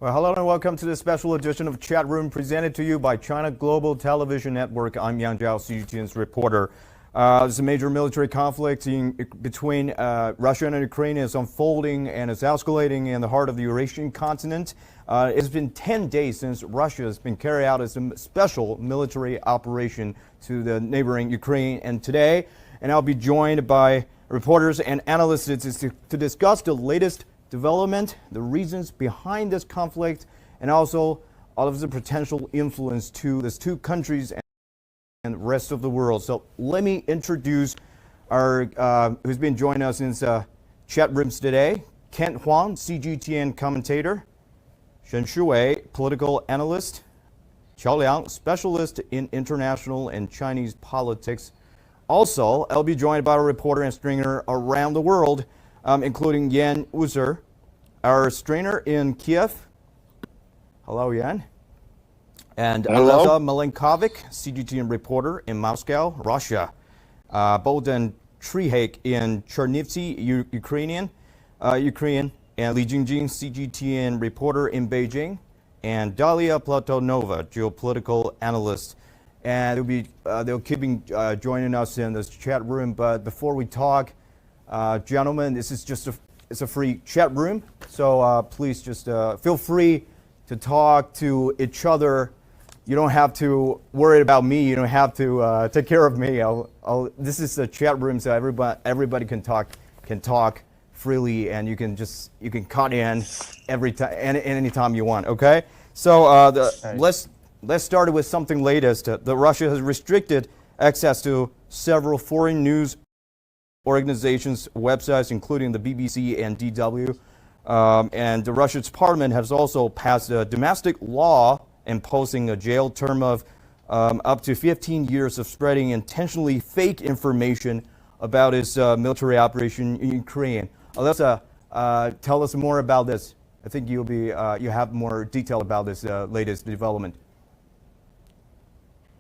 Well, hello and welcome to this special edition of Chat Room presented to you by China Global Television Network. I'm Yang Zhao, CGTN's reporter. There's a major military conflict between Russia and Ukraine is unfolding and is escalating in the heart of the Eurasian continent. It's been 10 days since Russia has been carried out as a special military operation to the neighboring Ukraine. And today, I'll be joined by reporters and analysts to discuss the latest development, the reasons behind this conflict, and also all of the potential influence to these two countries and the rest of the world. So let me introduce our who's been joining us in chat rooms today. Kent Huang, CGTN commentator. Shen Shuwei, political analyst. Qiao Liang, specialist in international and Chinese politics. Also, I'll be joined by a reporter and stringer around the world, including Yan Uzer, our stringer in Kiev. Hello, Yan. And Aleza Milenkovic, CGTN reporter in Moscow, Russia. Bogdan Trihak in Chernivtsi, Ukraine. And Li Jingjing, CGTN reporter in Beijing. And Dalia Platonova, geopolitical analyst. And they'll keep joining us in this chat room. But before we talk, gentlemen, this is just it's a free chat room, so please just feel free to talk to each other. You don't have to worry about me. You don't have to take care of me. This is a chat room, so everybody can talk freely, and you can cut in every time, anytime you want. Okay, so let's start with something latest. Russia has restricted access to several foreign news organizations' websites, including the BBC and DW. And the Russia's parliament has also passed a domestic law imposing a jail term of up to 15 years of spreading intentionally fake information about its military operation in Ukraine. Alessa, tell us more about this. I think you have more detail about this latest development.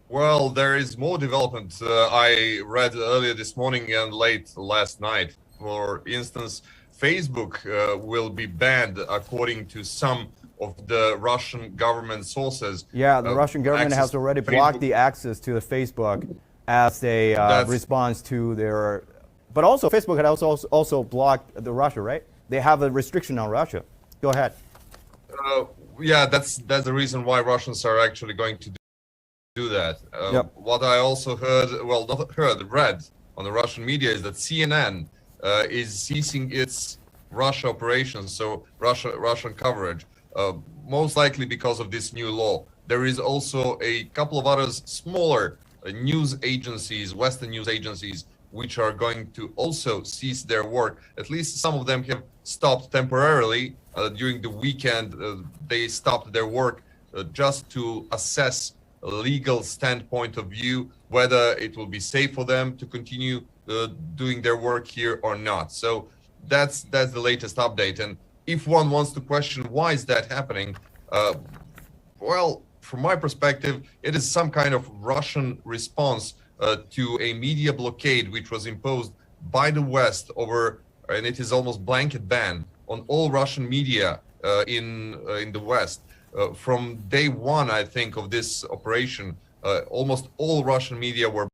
Well, there is more development. I read earlier this morning and late last night. For instance, Facebook will be banned according to some of the Russian government sources. Yeah, the Russian government has already blocked the access to the Facebook as a response to their... But also, Facebook had also blocked the Russia, right? They have a restriction on Russia. Go ahead. Yeah, that's the reason why Russians are actually going to do that. What I also read on the Russian media is that CNN is ceasing its Russia operations, so Russian coverage, most likely because of this new law. There is also a couple of other smaller news agencies, Western news agencies, which are going to also cease their work. At least some of them have stopped temporarily. During the weekend, they stopped their work just to assess a legal standpoint of view, whether it will be safe for them to continue doing their work here or not. So that's the latest update. And if one wants to question why is that happening, well, from my perspective, it is some kind of Russian response to a media blockade which was imposed by the West over, and it is almost blanket ban on all Russian media in the West. From day one, I think, of this operation, almost all Russian media were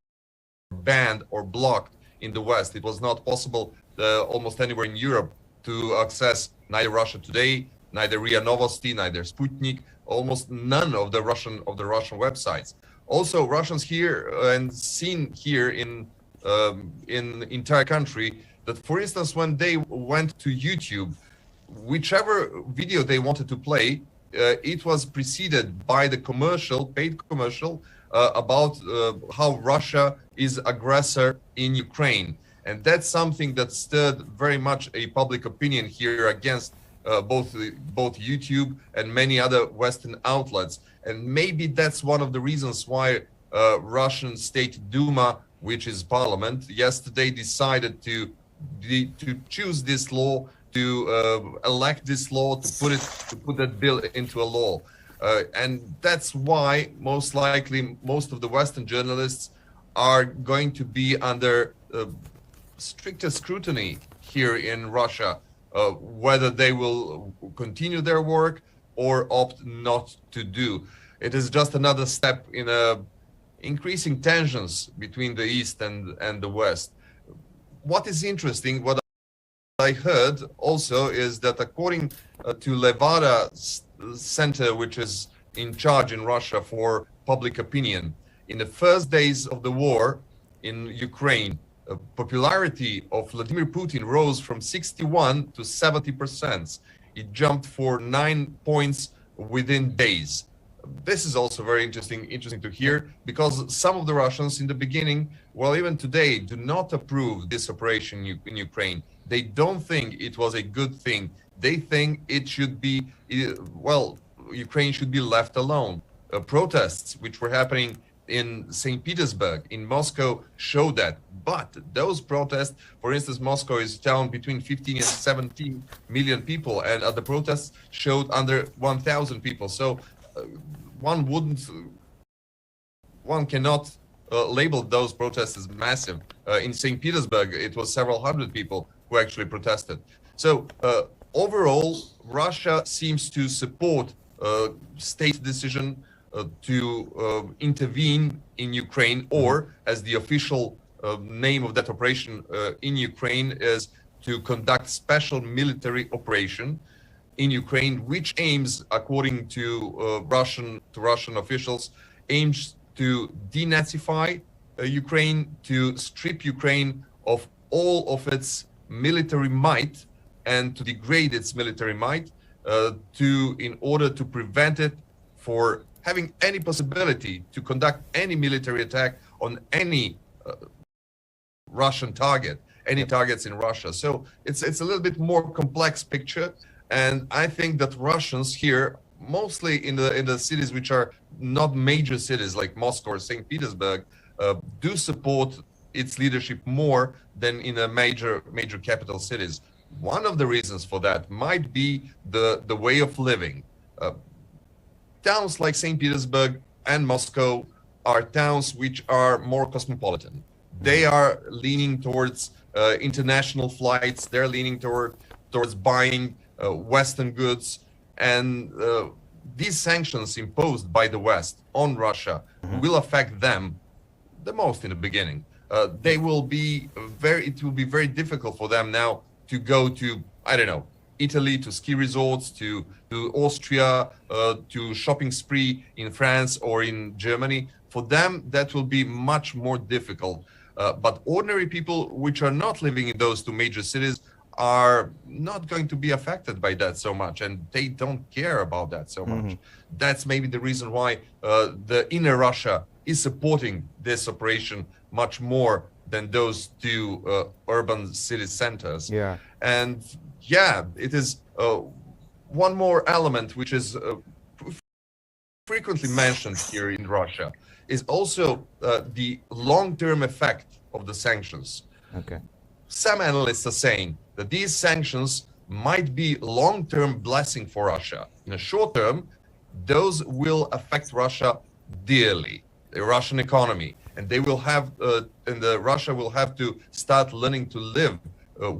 banned or blocked in the West. It was not possible almost anywhere in Europe to access neither Russia Today, neither RIA Novosti, neither Sputnik, almost none of the Russian websites. Also, Russians here and seen here in entire country that, for instance, when they went to YouTube, whichever video they wanted to play, it was preceded by the paid commercial about how Russia is aggressor in Ukraine. And that's something that stirred very much a public opinion here against both YouTube and many other Western outlets. And maybe that's one of the reasons why Russian State Duma, which is parliament, yesterday decided to choose this law, to elect this law, to put that bill into a law. And that's why most likely most of the Western journalists are going to be under stricter scrutiny here in Russia, whether they will continue their work or opt not to do. It is just another step in increasing tensions between the East and the West. What is interesting, what I heard also, is that according to Levada Center, which is in charge in Russia for public opinion, in the first days of the war in Ukraine, popularity of Vladimir Putin rose from 61 to 70%. It jumped for 9 points within days. This is also very interesting to hear, because some of the Russians in the beginning, well, even today, do not approve this operation in Ukraine. They don't think it was a good thing. They think it should be, well, Ukraine should be left alone. Protests which were happening in St. Petersburg, in Moscow, show that. But those protests, for instance, Moscow is a town between 15 and 17 million people, and the protests showed under 1,000 people. So one cannot label those protests as massive. In St. Petersburg, it was several hundred people who actually protested. So overall, Russia seems to support state decision to intervene in Ukraine, or as the official name of that operation in Ukraine is, to conduct special military operation in Ukraine, which aims, according to Russian officials, aims to denazify Ukraine, to strip Ukraine of all of its military might and to degrade its military might, in order to prevent it for having any possibility to conduct any military attack on any Russian target, any targets in Russia. So it's a little bit more complex picture, and I think that Russians here, mostly in the cities which are not major cities like Moscow or St. Petersburg, do support its leadership more than in a major capital cities. One of the reasons for that might be the way of living. Towns like St. Petersburg and Moscow are towns which are more cosmopolitan. They are leaning towards international flights. They're leaning towards buying Western goods, and these sanctions imposed by the West on Russia will affect them the most in the beginning. It will be very difficult for them now to go to, I don't know, Italy, to ski resorts, to Austria, to shopping spree in France or in Germany. For them, that will be much more difficult. But ordinary people which are not living in those two major cities are not going to be affected by that so much, and they don't care about that so much. That's maybe the reason why the inner Russia is supporting this operation much more than those two urban city centers. Yeah. And yeah, it is one more element which is frequently mentioned here in Russia, is also the long-term effect of the sanctions. Okay. Some analysts are saying that these sanctions might be long-term blessing for Russia. In the short term, those will affect Russia dearly, the Russian economy, and they will have, Russia will have to start learning to live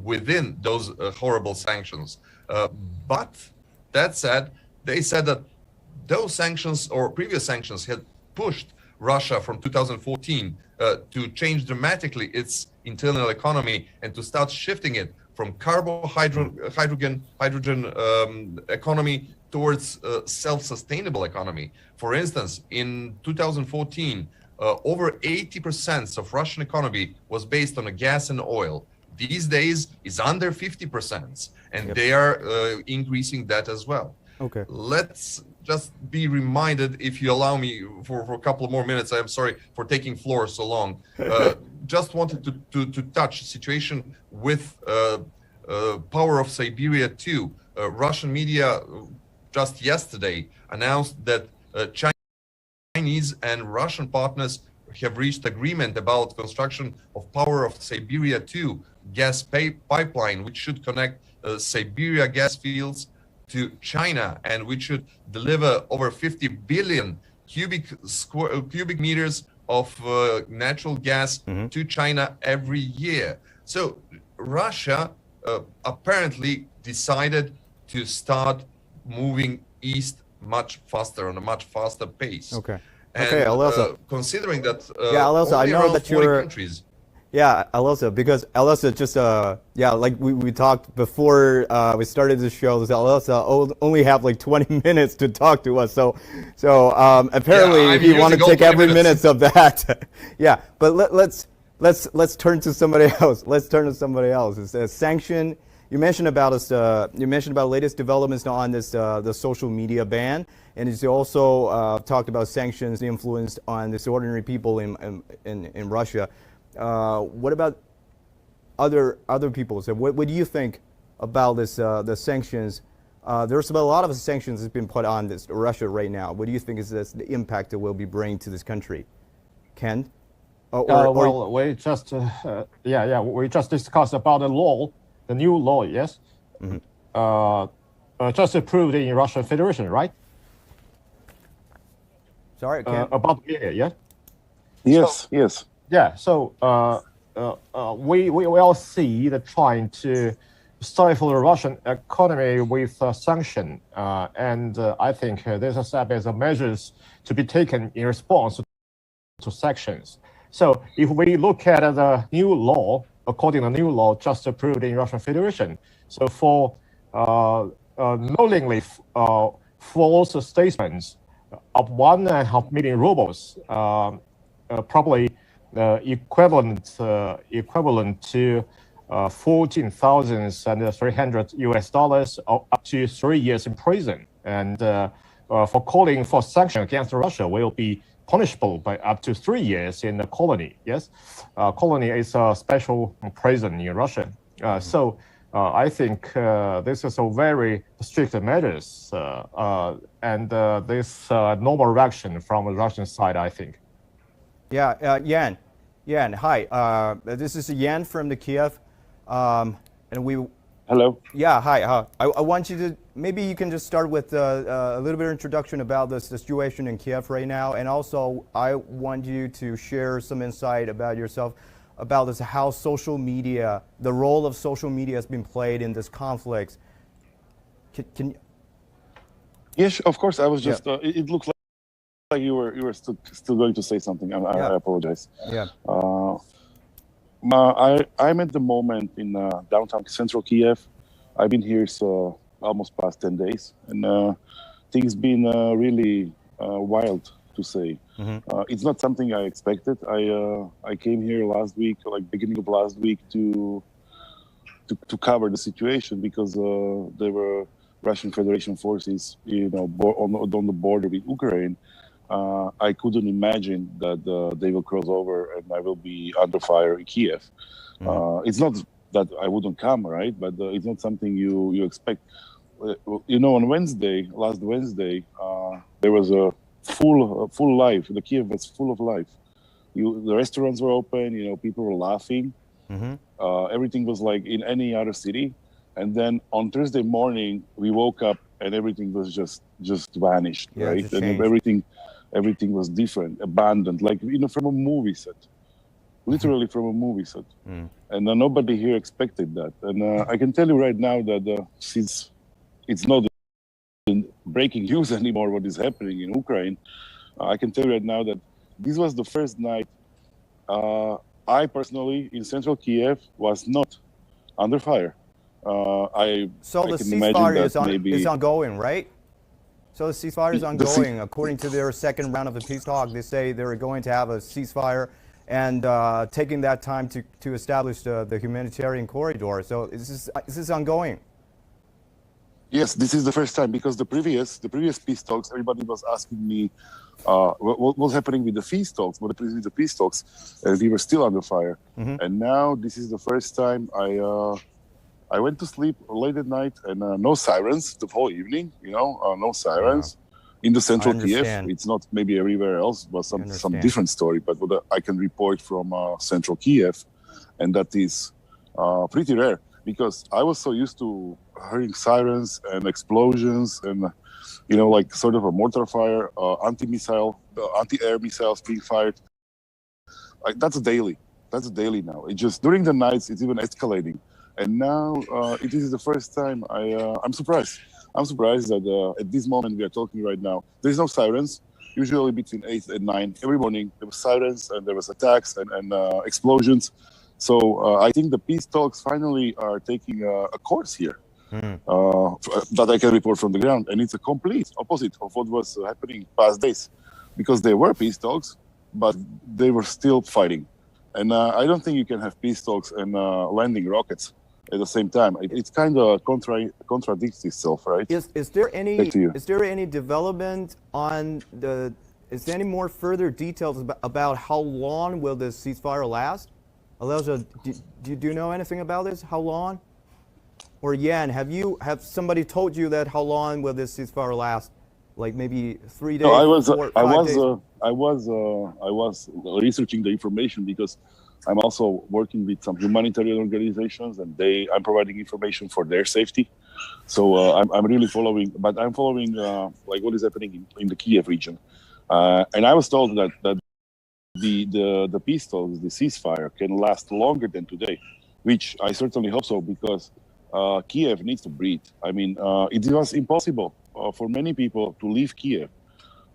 within those horrible sanctions. But that said, they said that those sanctions or previous sanctions had pushed Russia from 2014 to change dramatically its internal economy and to start shifting it from hydrogen economy towards self-sustainable economy. For instance, in 2014, over 80% of Russian economy was based on gas and oil. These days is under 50%, and they are increasing that as well. Okay. Let's just be reminded, if you allow me for a couple of more minutes. I'm sorry for taking floor so long. Just wanted to touch the situation with Power of Siberia 2. Russian media just yesterday announced that Chinese and Russian partners have reached agreement about construction of Power of Siberia 2 gas pipeline, which should connect Siberia gas fields to China, and which should deliver over 50 billion cubic meters of natural gas to China every year. So Russia apparently decided to start moving east much faster, on a much faster pace. Okay. And Okay, Alessa. considering that Yeah, Alessa, I only know around that 40 you're. countries. Yeah, Alessa, because Alessa just yeah, like we talked before we started the show. Alessa only have like 20 minutes to talk to us. So apparently I'm he want to using all take 20 every minutes. minute of that. Yeah, but let's turn to somebody else. Let's turn to somebody else. It's a sanction. You mentioned about us. You mentioned about latest developments on this the social media ban, and you also talked about sanctions, the influence on this ordinary people in Russia. What about other people? So what do you think about this the sanctions? There's a lot of sanctions that's been put on this Russia right now. What do you think is the impact it will be bringing to this country? Ken? Well, we just we just discussed about the law, the new law, yes, just approved in Russian Federation, right? Sorry, Ken? About media, yeah. Yes, yes. Yeah, so we will see the trying to stifle the Russian economy with sanction, and I think this is a step as measures to be taken in response to sanctions. So if we look at the new law, according to the new law just approved in Russian Federation, so for knowingly false statements of 1.5 million rubles, probably equivalent to $14,300 or up to 3 years in prison, and for calling for sanctions against Russia will be punishable by up to 3 years in the colony. Yes, colony is a special prison in Russia. So I think this is a very strict measures, and this normal reaction from the Russian side, I think. Yeah, Yan, hi. This is Yan from the Kiev, and we. Hello. Yeah, hi. I want you to maybe you can just start with a little bit of introduction about the situation in Kiev right now, and also I want you to share some insight about yourself about this, how social media, the role of social media has been played in this conflict. Can Yes, of course. I was just. It looked like you were still going to say something. I apologize. Yeah. I'm at the moment in downtown central Kiev. I've been here so almost past 10 days, and things been really wild, to say. It's not something I expected. I came here last week, like beginning of last week, to cover the situation because there were Russian Federation forces, on the border with Ukraine. I couldn't imagine that they will cross over and I will be under fire in Kiev. It's not that I wouldn't come, right? But it's not something you expect. On last Wednesday, there was a full life. The Kiev was full of life. The restaurants were open. People were laughing. Everything was like in any other city. And then on Thursday morning, we woke up and everything was just vanished, right? And everything was different, abandoned, like from a movie set, literally from a movie set. And nobody here expected that. And I can tell you right now that since it's not breaking news anymore what is happening in Ukraine, I can tell you right now that this was the first night I personally in central Kiev was not under fire. So the ceasefire is ongoing, right? So the ceasefire is ongoing. According to their second round of the peace talk, they say they're going to have a ceasefire and taking that time to establish the humanitarian corridor. So is this ongoing? Yes, this is the first time, because the previous peace talks, everybody was asking me what was happening with the peace talks, and we were still under fire. And now this is the first time I went to sleep late at night, and no sirens the whole evening. No sirens in the central Kiev. It's not maybe everywhere else, but some different story. But what I can report from central Kiev, and that is pretty rare, because I was so used to hearing sirens and explosions, and like sort of a mortar fire, anti-air missiles being fired. That's daily. That's daily now. It just during the nights it's even escalating. And now this is the first time I'm surprised. I'm surprised that at this moment we are talking right now, there's no sirens. Usually between 8 and 9 every morning there was sirens and there was attacks and explosions. So I think the peace talks finally are taking a course here that I can report from the ground, and it's a complete opposite of what was happening past days, because there were peace talks, but they were still fighting. And I don't think you can have peace talks and landing rockets at the same time. It's kind of contradicts itself, right? Is there any development on the? Is there any more further details about how long will this ceasefire last? Alesha, do you know anything about this? How long? Or Yan, have somebody told you that how long will this ceasefire last? Like maybe 3 days? No, I 4, 5 days? was researching the information because I'm also working with some humanitarian organizations, and I'm providing information for their safety. So I'm really following, but I'm following like what is happening in the Kiev region. And I was told that the peace talks, the ceasefire, can last longer than today, which I certainly hope so, because Kiev needs to breathe. I mean, it was impossible for many people to leave Kiev.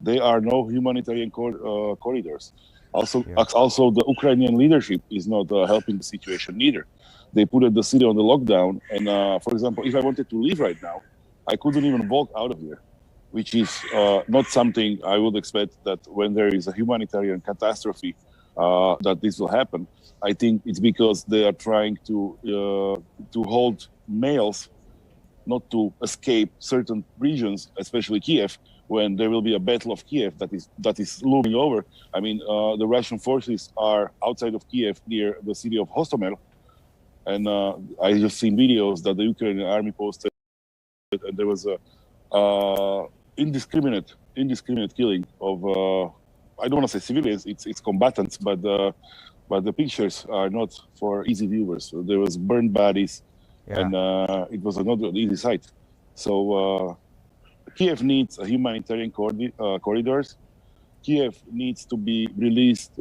There are no humanitarian corridors. Also, the Ukrainian leadership is not helping the situation neither. They put the city on the lockdown, and for example, if I wanted to leave right now, I couldn't even walk out of here, which is not something I would expect that when there is a humanitarian catastrophe that this will happen. I think it's because they are trying to hold males not to escape certain regions, especially Kiev, when there will be a battle of Kiev that is looming over. I mean, the Russian forces are outside of Kiev near the city of Hostomel, and I just seen videos that the Ukrainian army posted, and there was a indiscriminate killing of I don't want to say civilians, it's combatants, but the pictures are not for easy viewers. So there was burned bodies, and it was not an easy sight. So Kiev needs a humanitarian corridors. Kiev needs to be released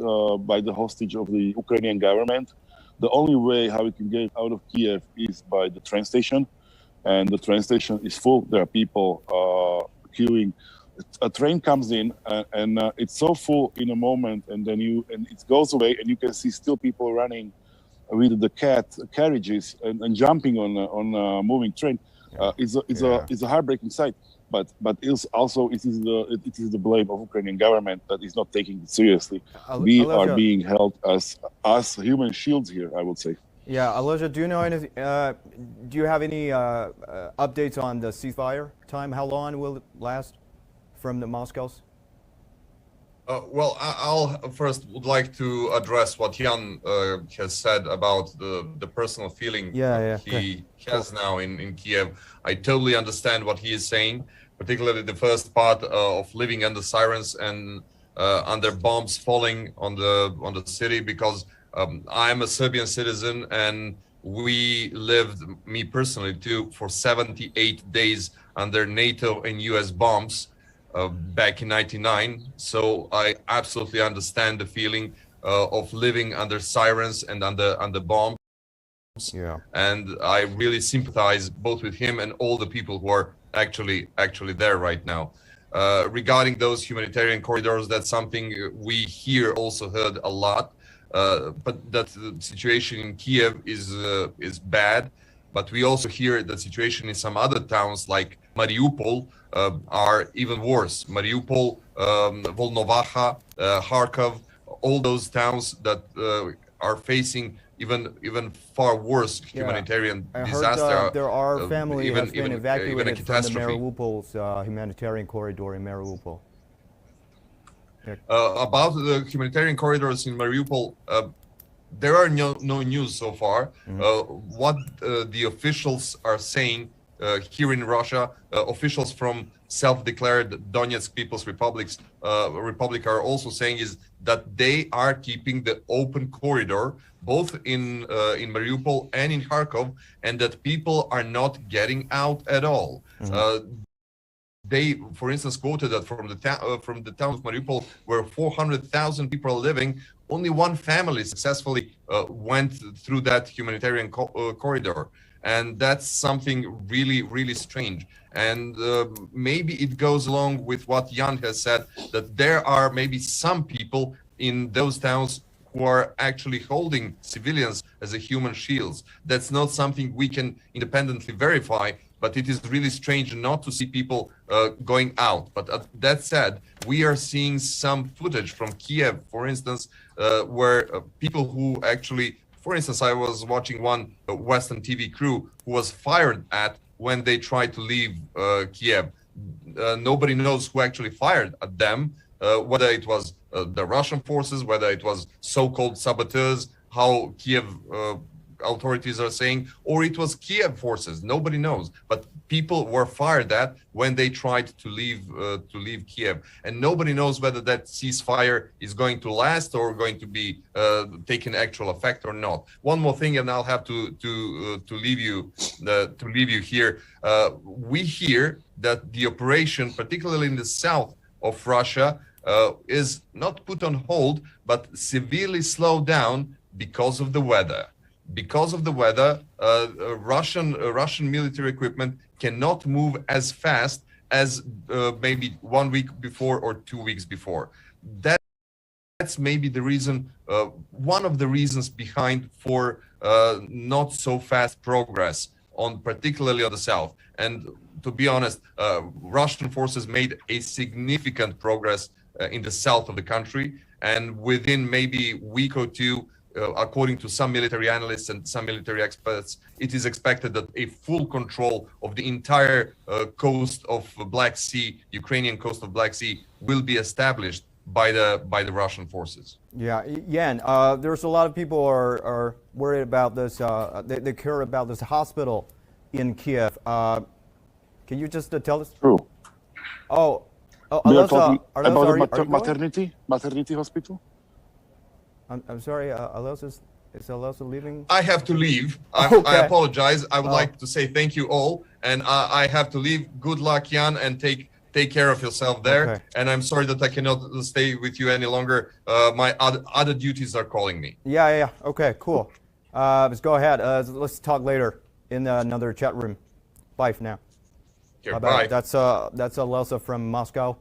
by the hostage of the Ukrainian government. The only way how we can get out of Kiev is by the train station, and the train station is full. There are people queuing. A train comes in and it's so full in a moment, and then it goes away, and you can see still people running with the carriages and jumping on a moving train. It's a heartbreaking sight. But it is the blame of Ukrainian government that is not taking it seriously. We are being held as human shields here, I would say. Yeah, Alesha, do you know anything? Do you have any updates on the ceasefire time? How long will it last from the Moscow's? Well, I'll first would like to address what Jan has said about the personal feeling he has now in Kiev. I totally understand what he is saying, particularly the first part of living under sirens and under bombs falling on the city, because I'm a Serbian citizen, and we lived, me personally too, for 78 days under NATO and US bombs back in '99. So I absolutely understand the feeling of living under sirens and under bombs. Yeah. And I really sympathize both with him and all the people who are actually there right now. Regarding those humanitarian corridors, that's something we here also heard a lot. But that the situation in Kiev is bad. But we also hear the situation in some other towns like Mariupol are even worse. Mariupol, Volnovakha, Kharkov, all those towns that are facing even far worse humanitarian disaster. I heard there are families that have been evacuated from the Mariupol's humanitarian corridor in Mariupol. About the humanitarian corridors in Mariupol, there are no news so far. What the officials are saying here in Russia, officials from self-declared Donetsk People's Republic are also saying is that they are keeping the open corridor both in Mariupol and in Kharkov, and that people are not getting out at all. They, for instance, quoted that from the town of Mariupol, where 400,000 people are living, only one family successfully went through that humanitarian corridor. and that's something really strange. And maybe it goes along with what Jan has said, that there are maybe some people in those towns who are actually holding civilians as a human shields. That's not something we can independently verify, but it is really strange not to see people going out. But that said, we are seeing some footage from Kiev, for instance, where people who actually, for instance, I was watching one Western TV crew who was fired at when they tried to leave Kiev. Nobody knows who actually fired at them, whether it was the Russian forces, whether it was so-called saboteurs, how Kiev authorities are saying, or it was Kiev forces. Nobody knows. But people were fired at when they tried to leave Kiev, and nobody knows whether that ceasefire is going to last or going to be taken actual effect or not. One more thing, and I'll have to leave you here. We hear that the operation, particularly in the south of Russia, is not put on hold, but severely slowed down because of the weather. Because of the weather, Russian military equipment cannot move as fast as maybe 1 week before or 2 weeks before. That's maybe the reason, one of the reasons behind for not so fast progress on, particularly on the south. And to be honest, Russian forces made a significant progress in the south of the country, and within maybe a week or two, according to some military analysts and some military experts, it is expected that a full control of the entire coast of Black Sea, Ukrainian coast of Black Sea, will be established by the Russian forces. Yeah, Jan, there's a lot of people are worried about this. They care about this hospital in Kiev. Can you just tell us? True. Oh, We are talking about are you maternity hospital. I'm sorry, is Alonso leaving? I have to leave. Okay. I apologize. I would like to say thank you all, and I have to leave. Good luck, Jan, and take care of yourself there. Okay. And I'm sorry that I cannot stay with you any longer. My other duties are calling me. Yeah. Okay, cool. Let's go ahead. Let's talk later in another chat room. Bye for now. Okay, Bye. bye. That's Alonso from Moscow.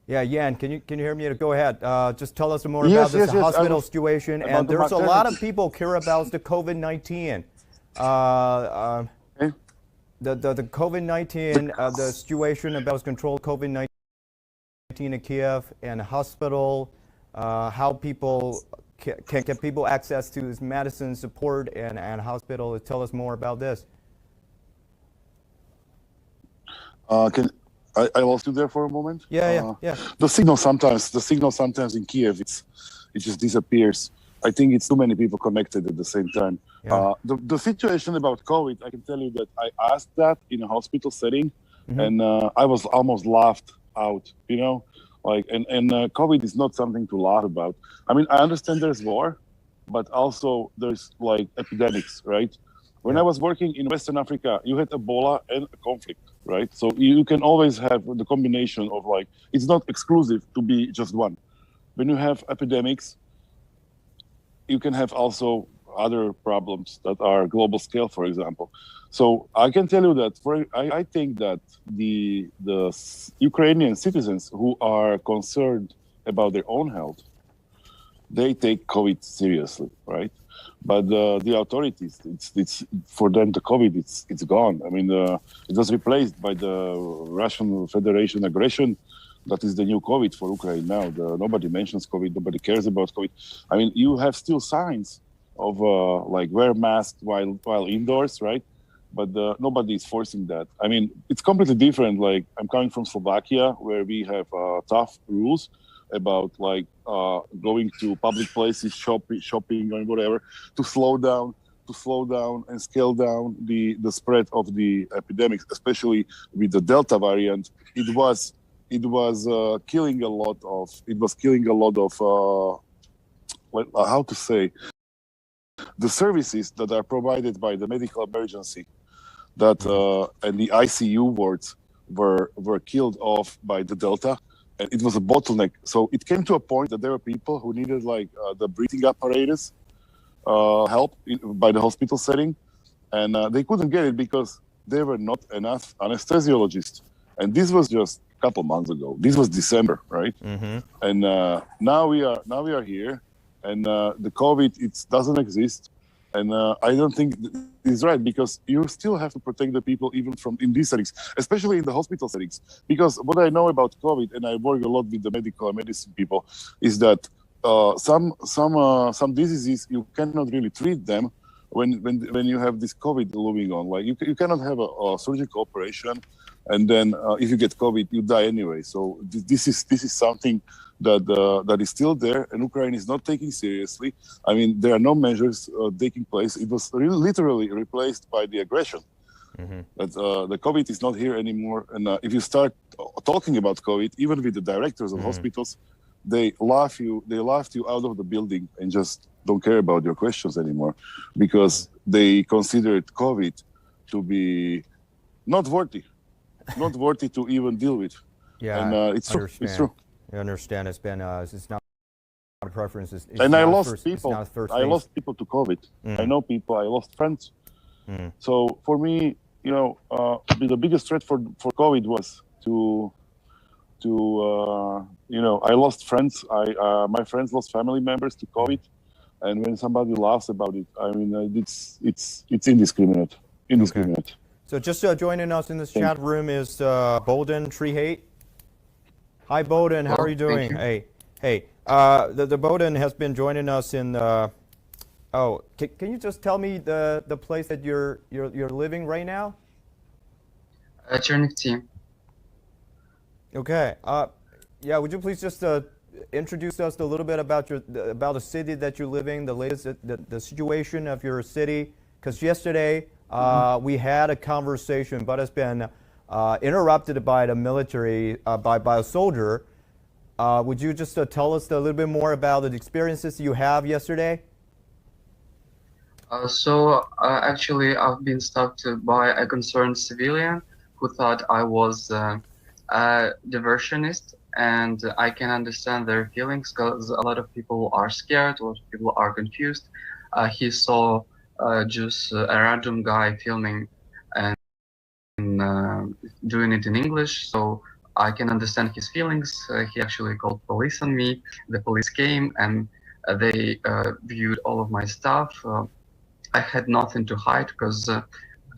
Yeah, Jan, can you hear me? Go ahead. Just tell us more about this hospital situation. And there's a lot of people care about the COVID-19. The COVID-19, the situation about control COVID-19 in Kiev and hospital, how people can people access to this medicine support and hospital. Tell us more about this. I lost you there for a moment. Yeah. The signal sometimes in Kiev, it just disappears. I think it's too many people connected at the same time. Yeah. The situation about COVID, I can tell you that I asked that in a hospital setting, and I was almost laughed out. And COVID is not something to laugh about. I mean, I understand there's war, but also there's like epidemics, right? When I was working in Western Africa, you had Ebola and a conflict, right? So you can always have the combination of it's not exclusive to be just one. When you have epidemics, you can have also other problems that are global scale, for example. So I can tell you that I think that the Ukrainian citizens who are concerned about their own health, they take COVID seriously, right? But the authorities, it's for them the COVID, it's gone. I mean, it was replaced by the Russian Federation aggression. That is the new COVID for Ukraine now. Nobody mentions COVID. Nobody cares about COVID. I mean, you have still signs of wear masks while indoors, right? But nobody is forcing that. I mean, it's completely different. Like, I'm coming from Slovakia, where we have tough rules about going to public places, shopping or whatever, to slow down and scale down the spread of the epidemics, especially with the Delta variant. It was killing a lot of how to say, the services that are provided by the medical emergency that and the ICU wards were killed off by the Delta. And it was a bottleneck. So it came to a point that there were people who needed the breathing apparatus help by the hospital setting. and they couldn't get it because there were not enough anesthesiologists. And this was just a couple months ago. This was December, right? Mm-hmm. And now we are here, and the COVID it doesn't exist. And I don't think it's right, because you still have to protect the people even from in these settings, especially in the hospital settings. Because what I know about COVID, and I work a lot with the medical and medicine people, is that some diseases you cannot really treat them when you have this COVID looming on. Like you cannot have a surgical operation, and then if you get COVID, you die anyway. So this is something that is still there, and Ukraine is not taking seriously. I mean, there are no measures taking place. It was literally replaced by the aggression. Mm-hmm. But the COVID is not here anymore. And if you start talking about COVID, even with the directors of hospitals, they laugh you out of the building and just don't care about your questions anymore, because they considered COVID to be not worthy to even deal with. Yeah, and it's true. It's true. I understand. It's been it's not a preference. It's and I lost first, people. I lost people to COVID. I know people. I lost friends. So for me, the biggest threat for COVID was to I lost friends. My friends lost family members to COVID, and when somebody laughs about it, I mean, it's indiscriminate. Okay. So just joining us in this chat room is Bolden Treehate. Hi, Bolden. How are you doing? Hey. The Bolden has been joining us in. Can you just tell me the place that you're living right now? Chernihiv. Okay. Yeah. Would you please just introduce us a little bit about the city that you're living, the latest the situation of your city? Because yesterday we had a conversation, but it's been interrupted by the military, by a soldier. Would you just tell us a little bit more about the experiences you have yesterday? Actually, I've been stopped by a concerned civilian who thought I was a diversionist, and I can understand their feelings, because a lot of people are scared, a lot of people are confused. He saw just a random guy filming and doing it in English, so I can understand his feelings. He actually called police on me. The police came and they viewed all of my stuff. I had nothing to hide, because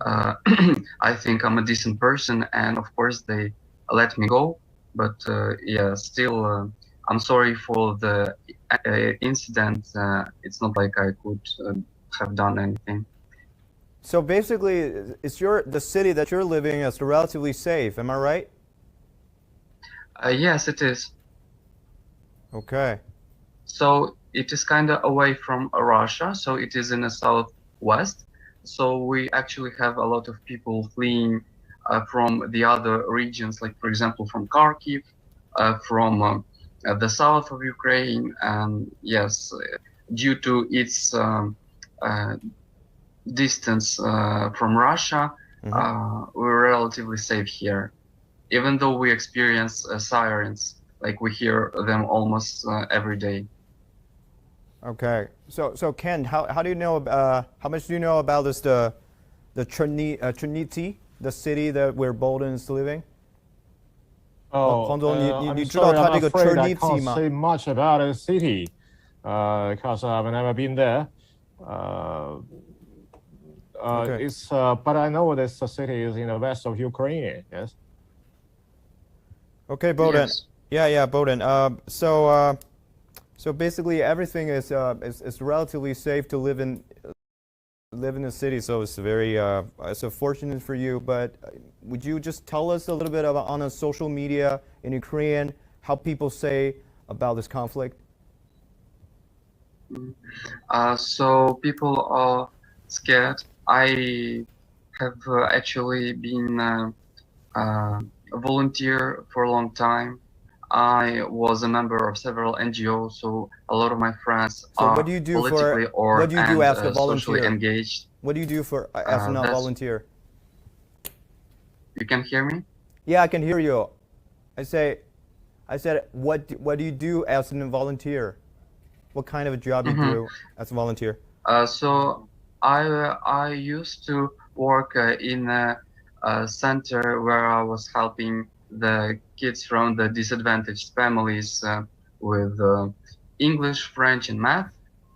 I think I'm a decent person, and of course they let me go. But yeah, still, I'm sorry for the incident. It's not like I could have done anything. So basically, the city that you're living is relatively safe. Am I right? Yes, it is. Okay. So it is kind of away from Russia. So it is in the southwest. So we actually have a lot of people fleeing from the other regions, like for example from Kharkiv, from the south of Ukraine, and yes, due to its distance from Russia, we're relatively safe here, even though we experience sirens, like we hear them almost every day. Okay, so Ken, how do you know? How much do you know about this? The Chernihiv, the city where Bolden is living. I'm sorry, I'm afraid I can't say much about the city because I've never been there. Okay. But I know this city is in the west of Ukraine. Yes. Okay, Bolden. Yes. Yeah, Bolden. So basically, everything is relatively safe to live in the city. So it's very it's fortunate for you. But would you just tell us a little bit about on social media in Ukraine how people say about this conflict? So people are scared. I have actually been a volunteer for a long time. I was a member of several NGOs, so a lot of my friends are what do you do politically as a volunteer? Socially engaged. What do you do as a volunteer? You can hear me? Yeah, I can hear you. I said, what do you do as a volunteer? What kind of a job you do as a volunteer? So I used to work in a center where I was helping the kids from the disadvantaged families with English, French, and math.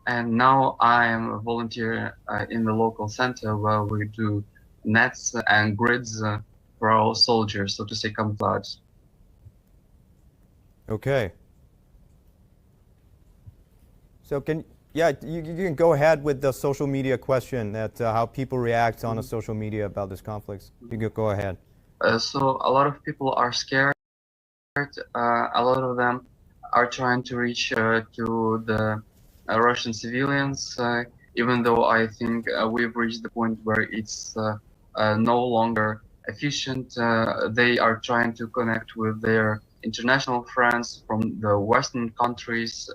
And now I am a volunteer in the local center where we do nets and grids for our soldiers, so to say, camouflage. Okay. So you can go ahead with the social media question that how people react on the social media about this conflict. You can go ahead. So a lot of people are scared. A lot of them are trying to reach to the Russian civilians, even though I think we've reached the point where it's no longer efficient. They are trying to connect with their international friends from the Western countries,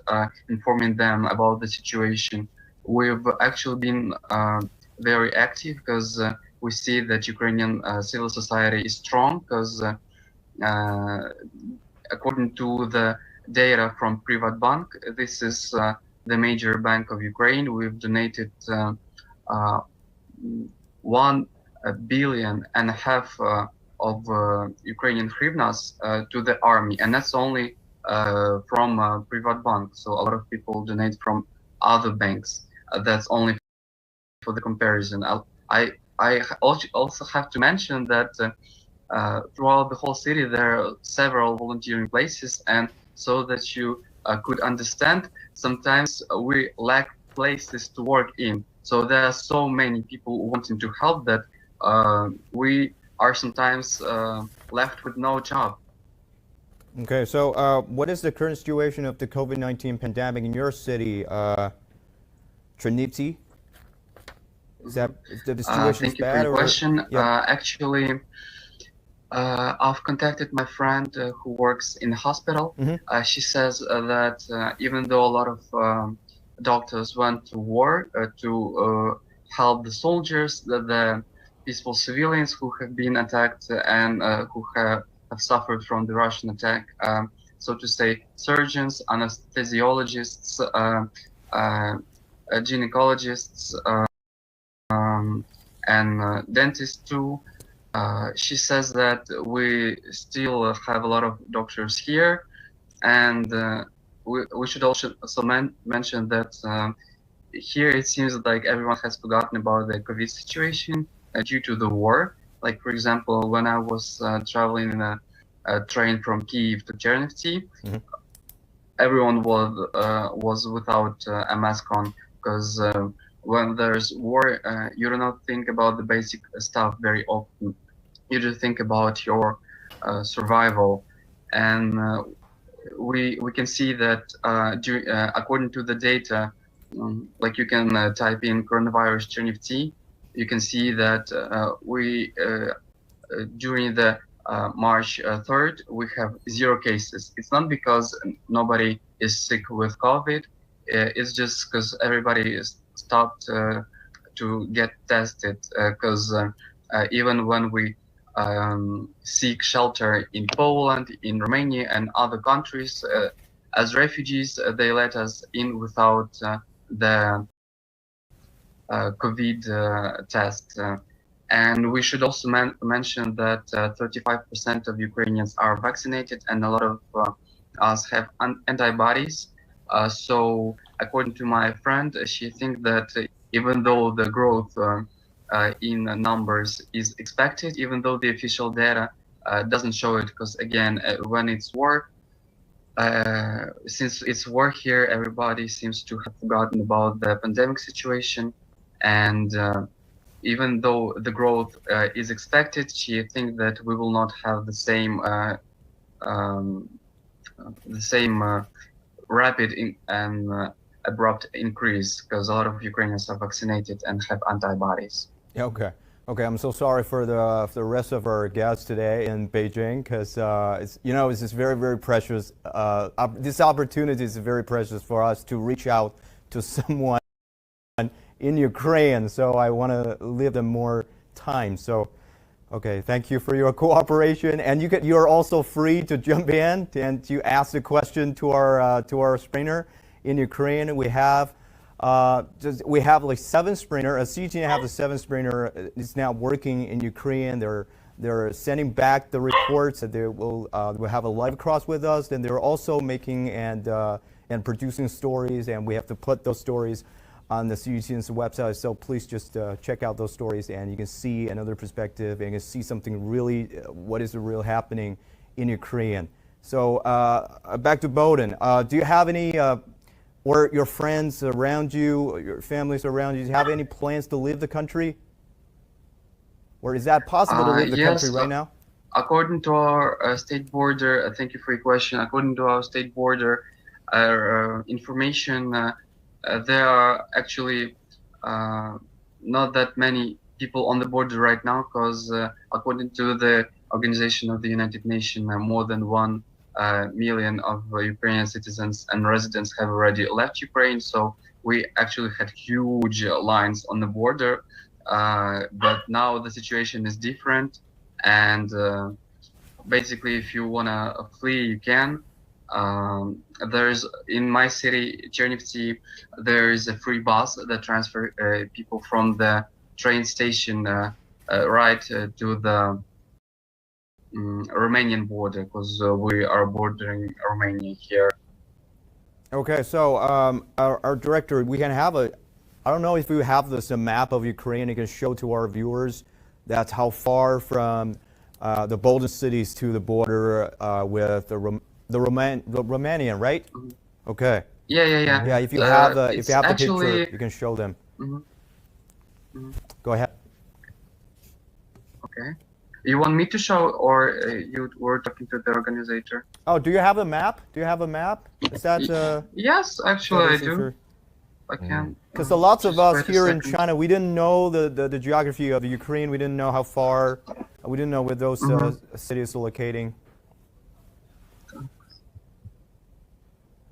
informing them about the situation. We've actually been very active because we see that Ukrainian civil society is strong because according to the data from Privatbank, this is the major bank of Ukraine. We've donated 1.5 billion of Ukrainian hryvnias to the army, and that's only from Privatbank. So a lot of people donate from other banks. That's only for the comparison. I also have to mention that throughout the whole city there are several volunteering places, and so that you could understand, sometimes we lack places to work in. So there are so many people wanting to help that we are sometimes left with no job. Okay, so what is the current situation of the COVID-19 pandemic in your city, Trinity? Is the situation Thank you bad? for your question. Yeah. Actually, I've contacted my friend who works in the hospital. She says that even though a lot of doctors went to war to help the soldiers, that the peaceful civilians who have been attacked and who have suffered from the Russian attack, so to say, surgeons, anesthesiologists, gynecologists, and dentists too. She says that we still have a lot of doctors here, and we should also mention that here it seems like everyone has forgotten about the COVID situation due to the war. Like, for example, when I was traveling in a train from Kyiv to Chernivtsi, everyone was without a mask on, because when there's war, you do not think about the basic stuff very often. You just think about your survival, and we can see that according to the data, like you can type in coronavirus Chernivtsi, you can see that we during the March 3rd we have 0 cases. It's not because nobody is sick with COVID. It's just because everybody is stopped to get tested, because even when we seek shelter in Poland, in Romania, and other countries as refugees, they let us in without the COVID test. And we should also mention that 35% of Ukrainians are vaccinated, and a lot of us have antibodies. So according to my friend, she thinks that even though the growth in numbers is expected, even though the official data doesn't show it, because again, when it's war, since it's war here, everybody seems to have forgotten about the pandemic situation, and even though the growth is expected, she thinks that we will not have the same rapid and abrupt increase, because a lot of Ukrainians are vaccinated and have antibodies. Okay. Okay. I'm so sorry for the rest of our guests today in Beijing, because it's just very, very precious. This opportunity is very precious for us to reach out to someone in Ukraine. So I want to give them more time. So, okay. Thank you for your cooperation, and you're also free to jump in and to ask the question to our screener in Ukraine. We have We have like 7 sprinter. CGTN have the 7 sprinter is now working in Ukraine. They're sending back the reports that they will have a live cross with us. Then they're also making and producing stories, and we have to put those stories on the CGTN's website. So please just check out those stories, and you can see another perspective, and you can see something really, what is the real happening in Ukraine. So back to Bowden. Do you have any, or your friends around you, your families around you, do you have any plans to leave the country? Or is that possible to leave the country right now? According to our state border, thank you for your question. According to our state border information, there are actually not that many people on the border right now, because according to the Organization of the United Nations, more than 1 million of Ukrainian citizens and residents have already left Ukraine. So we actually had huge lines on the border. But now the situation is different, and basically if you want to flee, you can. There's, in my city, Chernivtsi, there is a free bus that transfers people from the train station right to the Romanian border, because we are bordering Romania here. Okay, so our director, we can have I don't know if we have a map of Ukraine you can show to our viewers. That's how far from the Bowden cities to the border with the Romanian, right? Mm-hmm. Okay. Yeah. Yeah, if you have the actually, picture, you can show them. Mm-hmm. Mm-hmm. Go ahead. Okay. You want me to show, or you were talking to the organizer? Oh, do you have a map? Do you have a map? Is that? Yes, actually I do. I can. Because lots of us here in second. China, we didn't know the geography of the Ukraine. We didn't know how far. We didn't know where those cities are locating.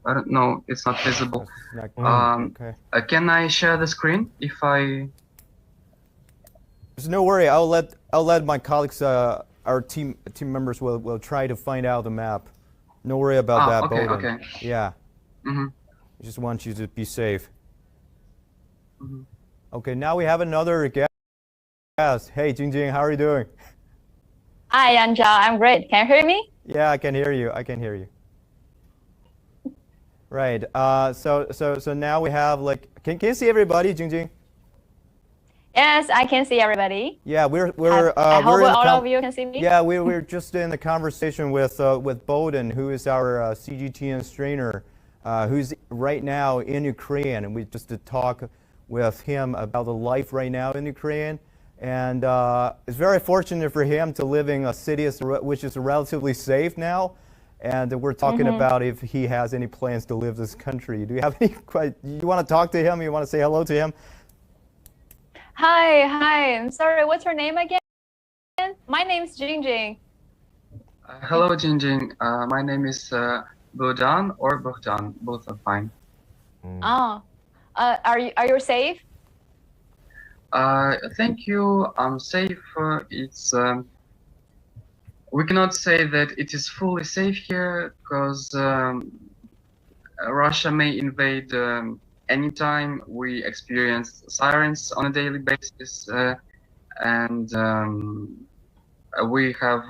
I don't know. It's not visible. Okay. Can I share the screen if I? There's no worry. I'll let my colleagues, our team members will try to find out the map. No worry about that, okay, Bowden. okay. Yeah. Mm-hmm. I just want you to be safe. Mm-hmm. Okay, now we have another guest. Hey, Jingjing, how are you doing? Hi, Anja. I'm great. Can you hear me? Yeah, I can hear you. I can hear you. Right. So now we have like, can you see everybody, Jingjing? Yes, I can see everybody. Yeah, we're I hope we're in all of you can see me. Yeah, we're just in the conversation with Bowden, who is our CGTN strainer, who's right now in Ukraine, and we just to talk with him about the life right now in Ukraine. And it's very fortunate for him to live in a city which is relatively safe now. And we're talking about if he has any plans to leave this country. Do you have any? You want to talk to him? You want to say hello to him? Hi. I'm sorry. What's your name again? My name's Jingjing. Hello, Jingjing. My name is Bohdan or Bohdan. Both are fine. Oh, are you safe? Thank you. I'm safe. It's we cannot say that it is fully safe here, because Russia may invade anytime. We experience sirens on a daily basis, and we have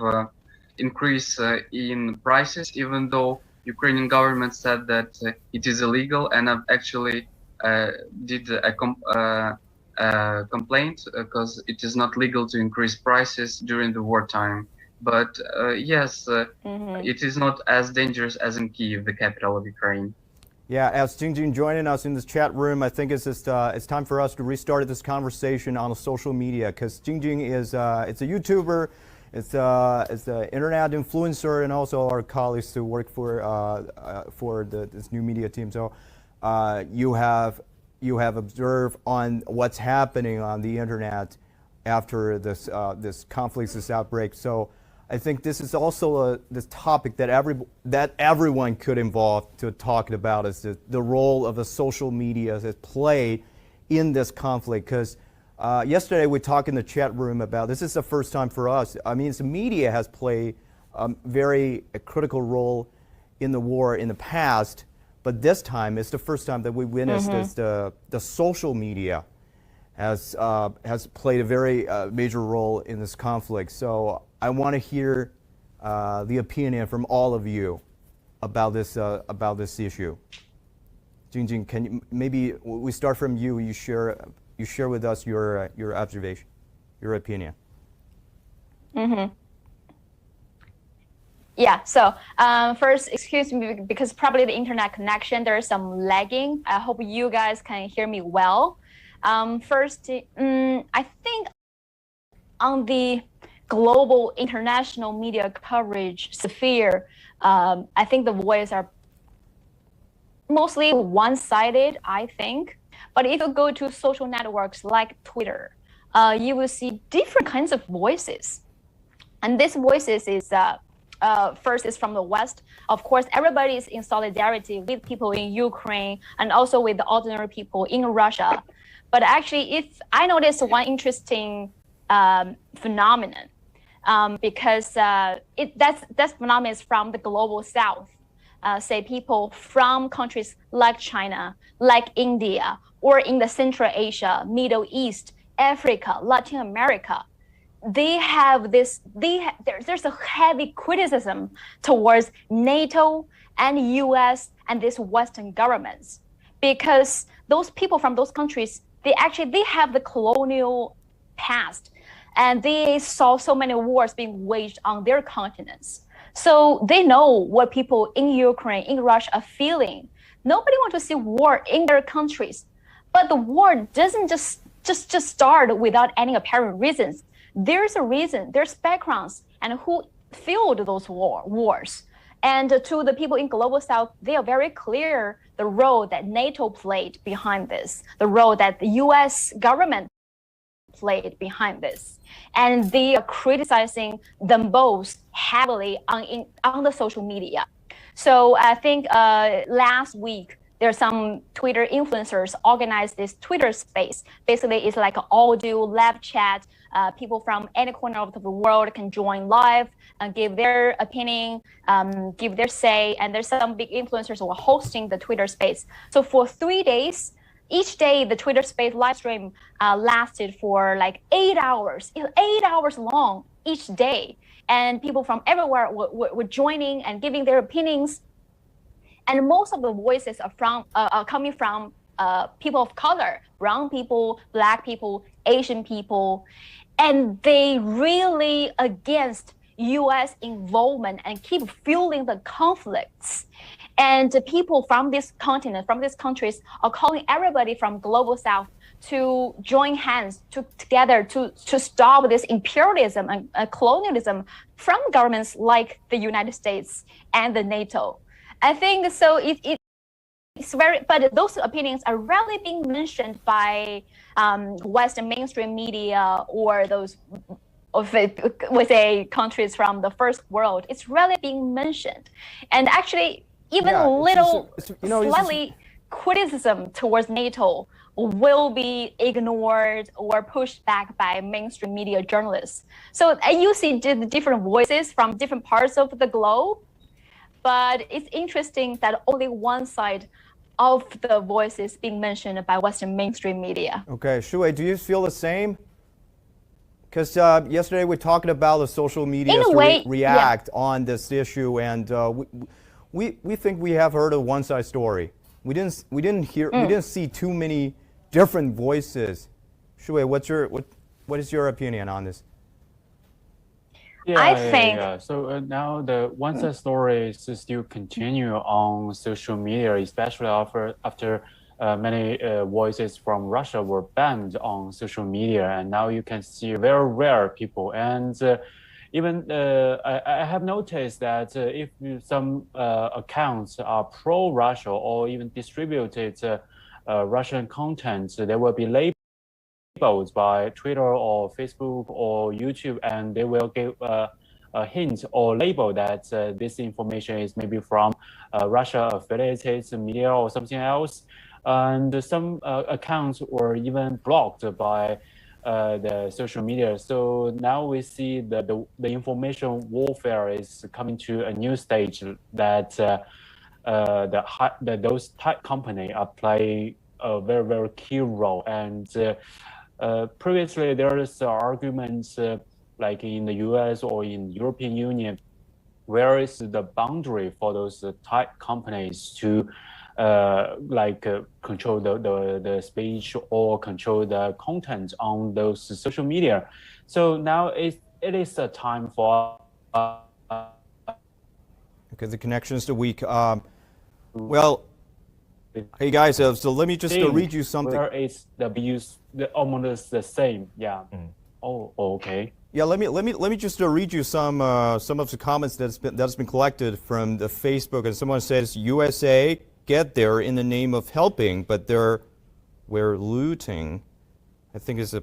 increase in prices, even though Ukrainian government said that it is illegal, and I've actually did a complaint because it is not legal to increase prices during the wartime. But yes, it is not as dangerous as in Kyiv, the capital of Ukraine. Yeah, as Jingjing joining us in this chat room, I think it's just it's time for us to restart this conversation on social media, because Jingjing is it's a YouTuber, it's an internet influencer, and also our colleagues who work for this new media team. So you have observed on what's happening on the internet after this this conflict, this outbreak. So I think this is also this topic that everyone could involve to talk about, is the role of the social media has played in this conflict. Because yesterday we talked in the chat room about this is the first time for us. I mean, the media has played a critical role in the war in the past, But this time, it's the first time that we witnessed this, the social media has played a very major role in this conflict. So I want to hear the opinion from all of you about this issue. Jingjing, can you maybe we start from you? You share with us your observation, your opinion. Yeah, so first, excuse me, because probably the internet connection, there is some lagging. I hope you guys can hear me well. First, I think on the global international media coverage sphere, I think the voices are mostly one-sided, I think. But if you go to social networks like Twitter, you will see different kinds of voices. And these voices is first is from the West. Of course, everybody is in solidarity with people in Ukraine and also with the ordinary people in Russia. But actually, if I noticed one interesting phenomenon, because that phenomenon is from the global South. Say people from countries like China, like India, or in the Central Asia, Middle East, Africa, Latin America. There's a heavy criticism towards NATO and US and these Western governments, because those people from those countries, they have the colonial past, and they saw so many wars being waged on their continents. So they know what people in Ukraine, in Russia are feeling. Nobody wants to see war in their countries, but the war doesn't just start without any apparent reasons. There's a reason, there's backgrounds, and who fueled those wars. And to the people in Global South, they are very clear the role that NATO played behind this, the role that the US government played behind this. And they are criticizing them both heavily on the social media. So I think last week, there's some Twitter influencers organized this Twitter space. Basically, it's like an audio live chat. People from any corner of the world can join live and give their opinion, give their say. And there's some big influencers who are hosting the Twitter space. So for 3 days, each day, the Twitter space live stream lasted for like 8 hours, 8 hours long each day. And people from everywhere were joining and giving their opinions. And most of the voices are coming from people of color, brown people, black people, Asian people. And they really against US involvement and keep fueling the conflicts. And the people from this continent, from these countries, are calling everybody from Global South to join hands together to stop this imperialism and colonialism from governments like the United States and the NATO. I think so. It's very, but those opinions are rarely being mentioned by Western mainstream media or those we say countries from the first world. It's rarely being mentioned, and actually, even slightly criticism towards NATO will be ignored or pushed back by mainstream media journalists. So you see the different voices from different parts of the globe, but it's interesting that only one side of the voices being mentioned by Western mainstream media. Okay, Shuwei, do you feel the same? Because yesterday we talked about the social media react on this issue, and we think we have heard a one-side story. We didn't see too many different voices. Shuwei, what is your opinion on this? So now the one-side stories still continue on social media, especially after many voices from Russia were banned on social media, and now you can see very rare people. And even I have noticed that if some accounts are pro-Russia or even distributed Russian content, they will be labeled by Twitter or Facebook or YouTube, and they will give a hint or label that this information is maybe from Russia affiliated media or something else. And some accounts were even blocked by the social media. So now we see that the information warfare is coming to a new stage, that those tech company are playing a very, very key role. And previously there is arguments like in the US or in European Union, where is the boundary for those tech companies to control the speech or control the content on those social media. So now it is a time for okay, the connection is weak. Well, hey guys, so let me just read you something. Where is the views almost the same? Yeah. Oh, okay. Yeah, let me just read you some of the comments that's been collected from the Facebook. And someone says USA get there in the name of helping, but we're looting. I think it's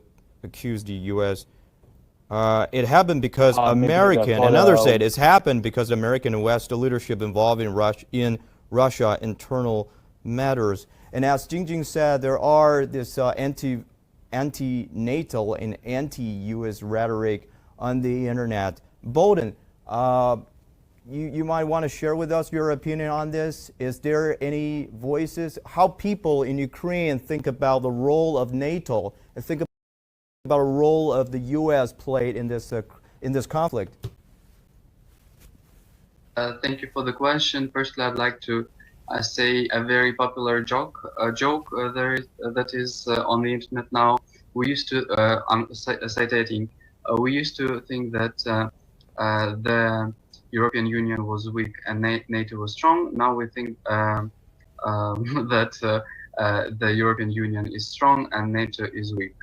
accused the U.S. It happened because American. Another said it's happened because American and West leadership involved in Russia internal matters. And as Jingjing said, there are this anti-NATO and anti-U.S. rhetoric on the internet. Bolden, you might want to share with us your opinion on this. Is there any voices? How people in Ukraine think about the role of NATO and think about a role of the U.S. played in this conflict? Thank you for the question. Firstly, I'd like to say a very popular joke that is on the internet now. We used to, I'm citing, we used to think that the European Union was weak and NATO was strong. Now we think that the European Union is strong and NATO is weak.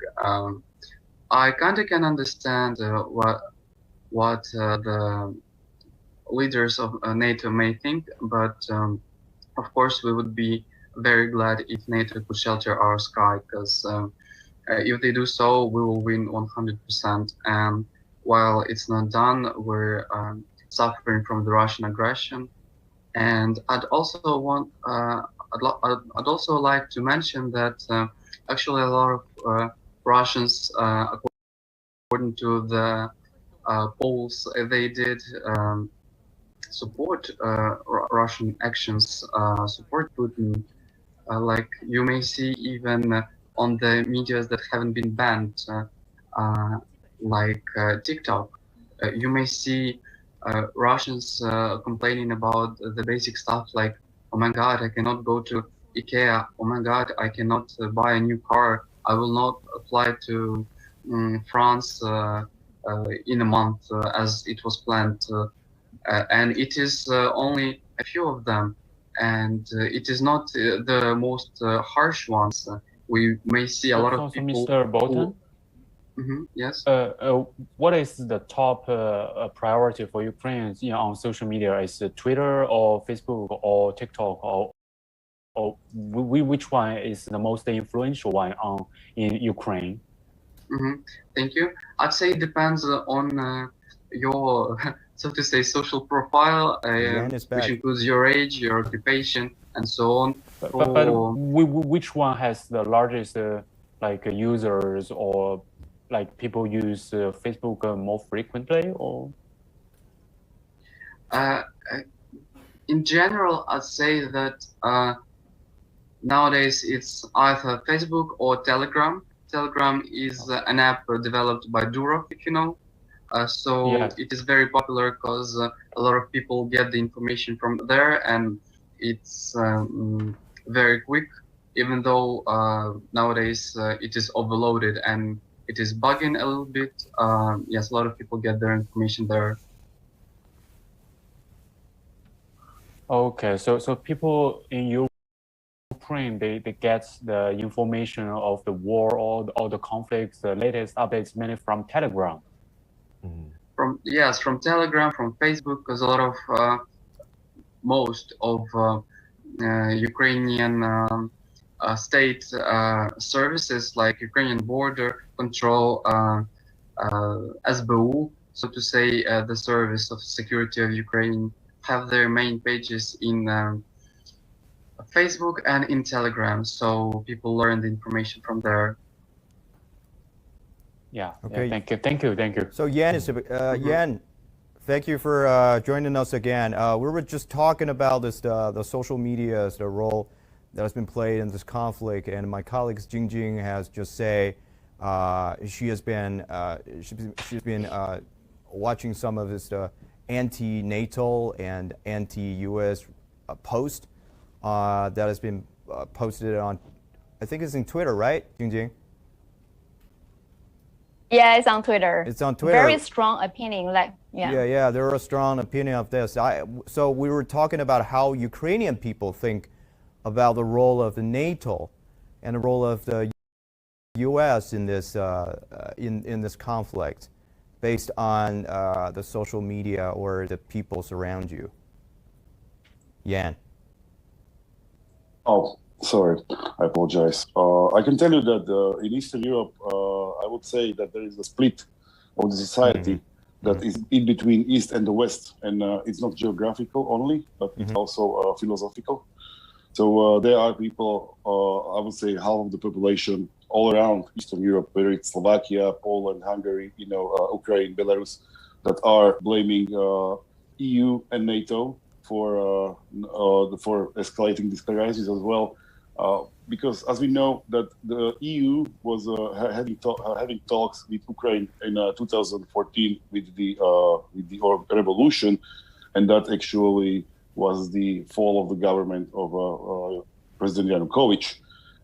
I kind of can understand what the leaders of NATO may think, but of course we would be very glad if NATO could shelter our sky, because if they do so, we will win 100%. And while it's not done, we're suffering from the Russian aggression. And I'd also like to mention that actually a lot of Russians, according to the polls they did, support Russian actions, support Putin. Like you may see even on the medias that haven't been banned, like TikTok, you may see Russians complaining about the basic stuff like, oh my God, I cannot go to IKEA. Oh my God, I cannot buy a new car. I will not fly to France in a month as it was planned. And it is only a few of them. And it is not the most harsh ones. We may see a lot of people. Mr. Bolton? Yes. What is the top priority for Ukrainians on social media? Is it Twitter or Facebook or TikTok or which one is the most influential one in Ukraine? Thank you. I'd say it depends on your, so to say, social profile, which includes your age, your occupation, and so on. But which one has the largest users, or like people use Facebook more frequently, or? In general, I'd say that nowadays it's either Facebook or Telegram. Telegram is an app developed by Durov, if you know. So yeah. It is very popular because a lot of people get the information from there, and it's very quick, even though nowadays it is overloaded and it is bugging a little bit. Yes, a lot of people get their information there. Okay, so people in Ukraine, they get the information of the war or the conflicts, the latest updates, mainly from Telegram. From Telegram, from Facebook, because a lot of most of Ukrainian state services like Ukrainian border control, SBU, so to say, the service of security of Ukraine, have their main pages in Facebook and in Telegram, so people learn the information from there. Yeah. Okay. Yeah, thank you. So Yan is Yan, Thank you for joining us again. We were just talking about this, the social media, the role that has been played in this conflict, and my colleague Jingjing has just say she's been watching some of this anti-NATO and anti-U.S. post that has been posted on, I think it's in Twitter, right, Jingjing? Yeah, it's on Twitter. It's on Twitter. Very strong opinion, like, yeah. Yeah, there are a strong opinion of this. So we were talking about how Ukrainian people think about the role of the NATO and the role of the U.S. in this in this conflict, based on the social media or the people around you. Yan. Oh, sorry, I apologize. I can tell you that in Eastern Europe, I would say that there is a split of the society that is in between East and the West, and it's not geographical only, but it's also philosophical. So there are people, I would say half of the population all around Eastern Europe, whether it's Slovakia, Poland, Hungary, Ukraine, Belarus, that are blaming EU and NATO for escalating this crisis as well, because as we know that the EU was having talks with Ukraine in 2014 with the revolution, and that actually was the fall of the government of President Yanukovych,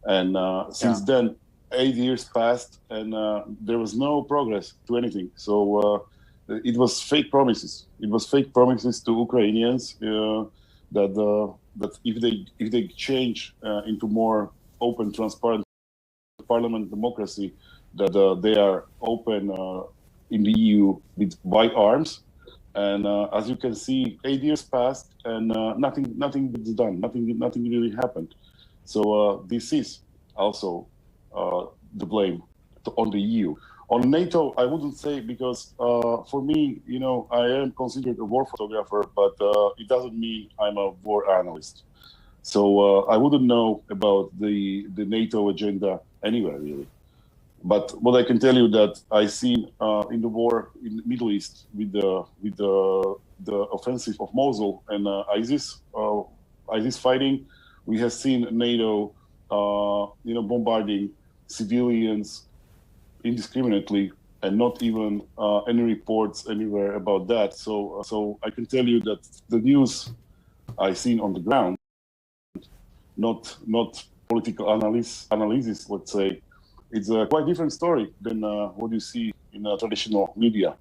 and since then 8 years passed, and there was no progress to anything. So it was fake promises. It was fake promises to Ukrainians that if they change into more open, transparent parliament democracy, that they are open in the EU with wide arms. And as you can see, 8 years passed, and nothing is done. Nothing really happened. So this is also the blame on the EU. On NATO, I wouldn't say, because for me, I am considered a war photographer, but it doesn't mean I'm a war analyst. So I wouldn't know about the NATO agenda anywhere, really. But what I can tell you that I see in the war in the Middle East with the offensive of Mosul and ISIS fighting, we have seen NATO, bombarding civilians indiscriminately, and not even any reports anywhere about that. So I can tell you that the news I seen on the ground, not political analysis, let's say, it's a quite different story than what you see in traditional media.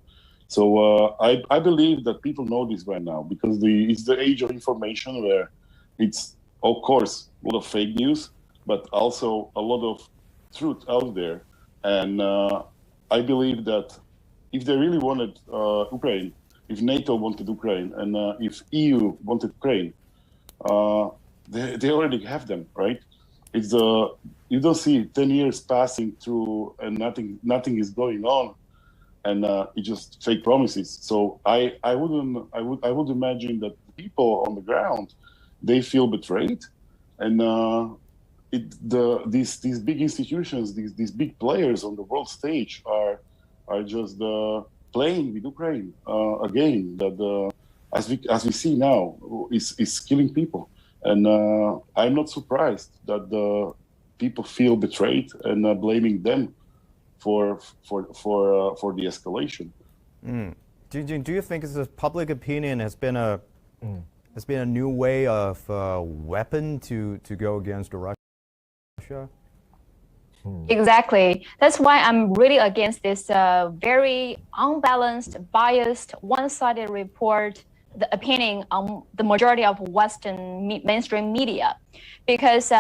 So I believe that people know this by now, because it's the age of information, where it's, of course, a lot of fake news, but also a lot of truth out there. And I believe that if they really wanted Ukraine, if NATO wanted Ukraine, and if EU wanted Ukraine, they already have them, right? It's you don't see 10 years passing through and nothing is going on, and it's just fake promises. So I would imagine that people on the ground, they feel betrayed, and these big institutions, these big players on the world stage are just playing with Ukraine again. That as we see now, is killing people, and I'm not surprised that the people feel betrayed and blaming them for the escalation. Jingjing, do you think the public opinion has been a new way of weapon to go against Russia? Exactly. That's why I'm really against this very unbalanced, biased, one-sided report, the opinion on the majority of Western mainstream media. Because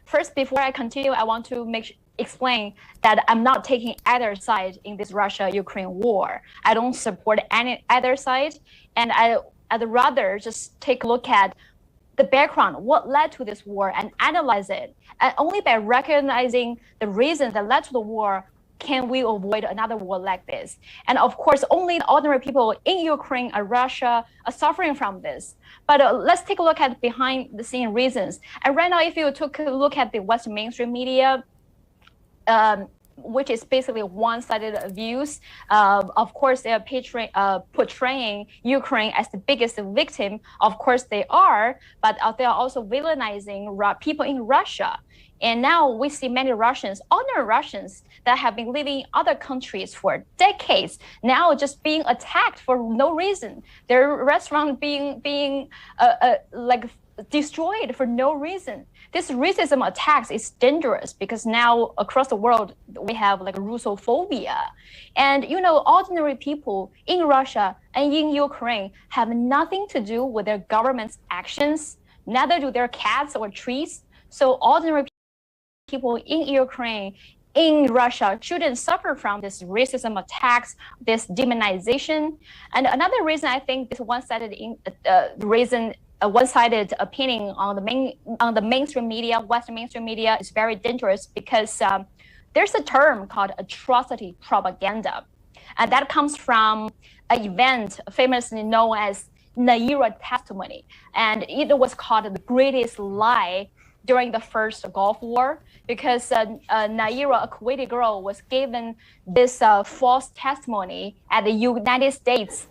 first, before I continue, I want to explain that I'm not taking either side in this Russia-Ukraine war. I don't support any either side, and I'd rather just take a look at the background, what led to this war, and analyze it. And only by recognizing the reasons that led to the war can we avoid another war like this. And of course, only the ordinary people in Ukraine and Russia are suffering from this. But let's take a look at behind the scene reasons. And right now, if you took a look at the Western mainstream media, which is basically one-sided views. Of course, they are portraying Ukraine as the biggest victim. Of course, they are, but they are also villainizing people in Russia. And now we see many Russians, ordinary Russians, that have been living in other countries for decades, now just being attacked for no reason. Their restaurant being like destroyed for no reason. This racism attacks is dangerous because now across the world we have like Russophobia, and ordinary people in Russia and in Ukraine have nothing to do with their government's actions. Neither do their cats or trees. So ordinary people in Ukraine, in Russia, shouldn't suffer from this racism attacks, this demonization. And another reason I think this one-sided one-sided opinion on the mainstream media, Western mainstream media, is very dangerous because there's a term called atrocity propaganda, and that comes from an event famously known as Naira testimony, and it was called the greatest lie during the first Gulf War, because Naira, a Kuwaiti girl, was given this false testimony at the United States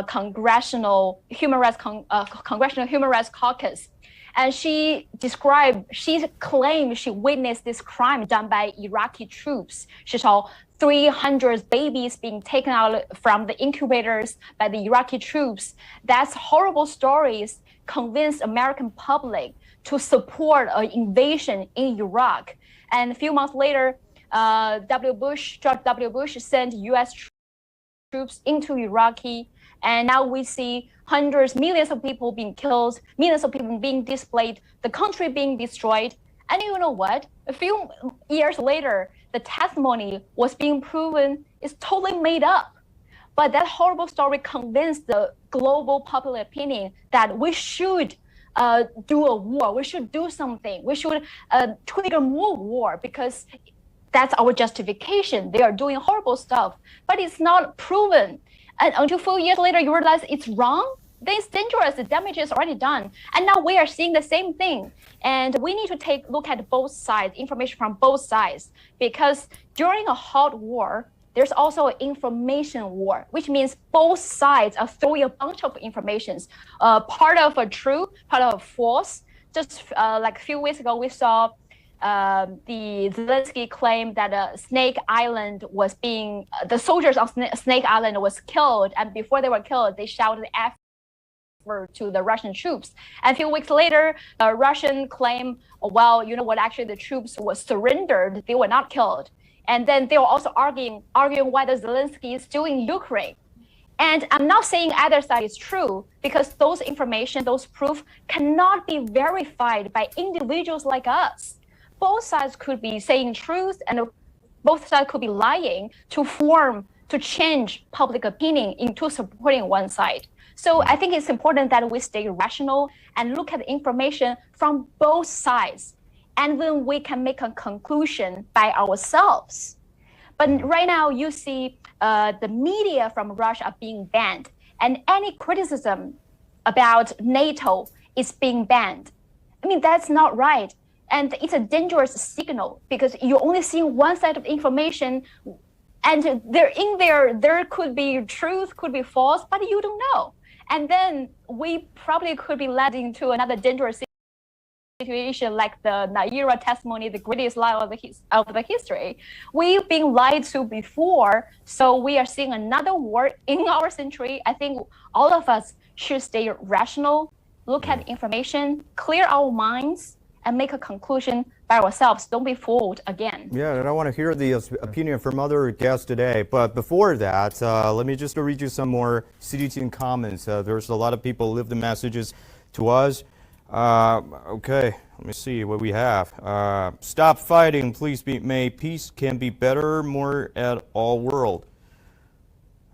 Congressional Human Rights Caucus. And she claimed she witnessed this crime done by Iraqi troops. She saw 300 babies being taken out from the incubators by the Iraqi troops. That's horrible stories convinced American public to support an invasion in Iraq. And a few months later, George W. Bush sent U.S. troops into Iraq, and now we see millions of people being killed, millions of people being displaced, the country being destroyed. And you know what? A few years later, the testimony was being proven is totally made up. But that horrible story convinced the global popular opinion that we should do a war. We should do something. We should trigger more war because that's our justification. They are doing horrible stuff, but it's not proven. And until 4 years later, you realize it's wrong. Then it's dangerous. The damage is already done. And now we are seeing the same thing. And we need to look at both sides, information from both sides, because during a hot war, there's also an information war, which means both sides are throwing a bunch of informations, part of a true, part of a false. Just like a few weeks ago, we saw the Zelensky claim that Snake Island was the soldiers of Snake Island was killed, and before they were killed, they shouted F to the Russian troops. And a few weeks later, the Russian claim, well, you know what, actually the troops were surrendered, they were not killed. And then they were also arguing why the Zelensky is still in Ukraine. And I'm not saying either side is true, because those information, those proof cannot be verified by individuals like us. Both sides could be saying truth and both sides could be lying to change public opinion into supporting one side. So I think it's important that we stay rational and look at the information from both sides. And then we can make a conclusion by ourselves. But right now you see the media from Russia are being banned, and any criticism about NATO is being banned. I mean, that's not right. And it's a dangerous signal because you're only seeing one side of information, and there could be truth, could be false, but you don't know. And then we probably could be led into another dangerous situation like the Naira testimony, the greatest lie of the history. We've been lied to before, so we are seeing another war in our century. I think all of us should stay rational, look at information, clear our minds, and make a conclusion by ourselves. Don't be fooled again. Yeah, and I want to hear the opinion from other guests today. But before that, let me just read you some more CGTN comments. There's a lot of people who leave the messages to us. Okay, let me see what we have. Stop fighting, please. May peace can be better, more at all world.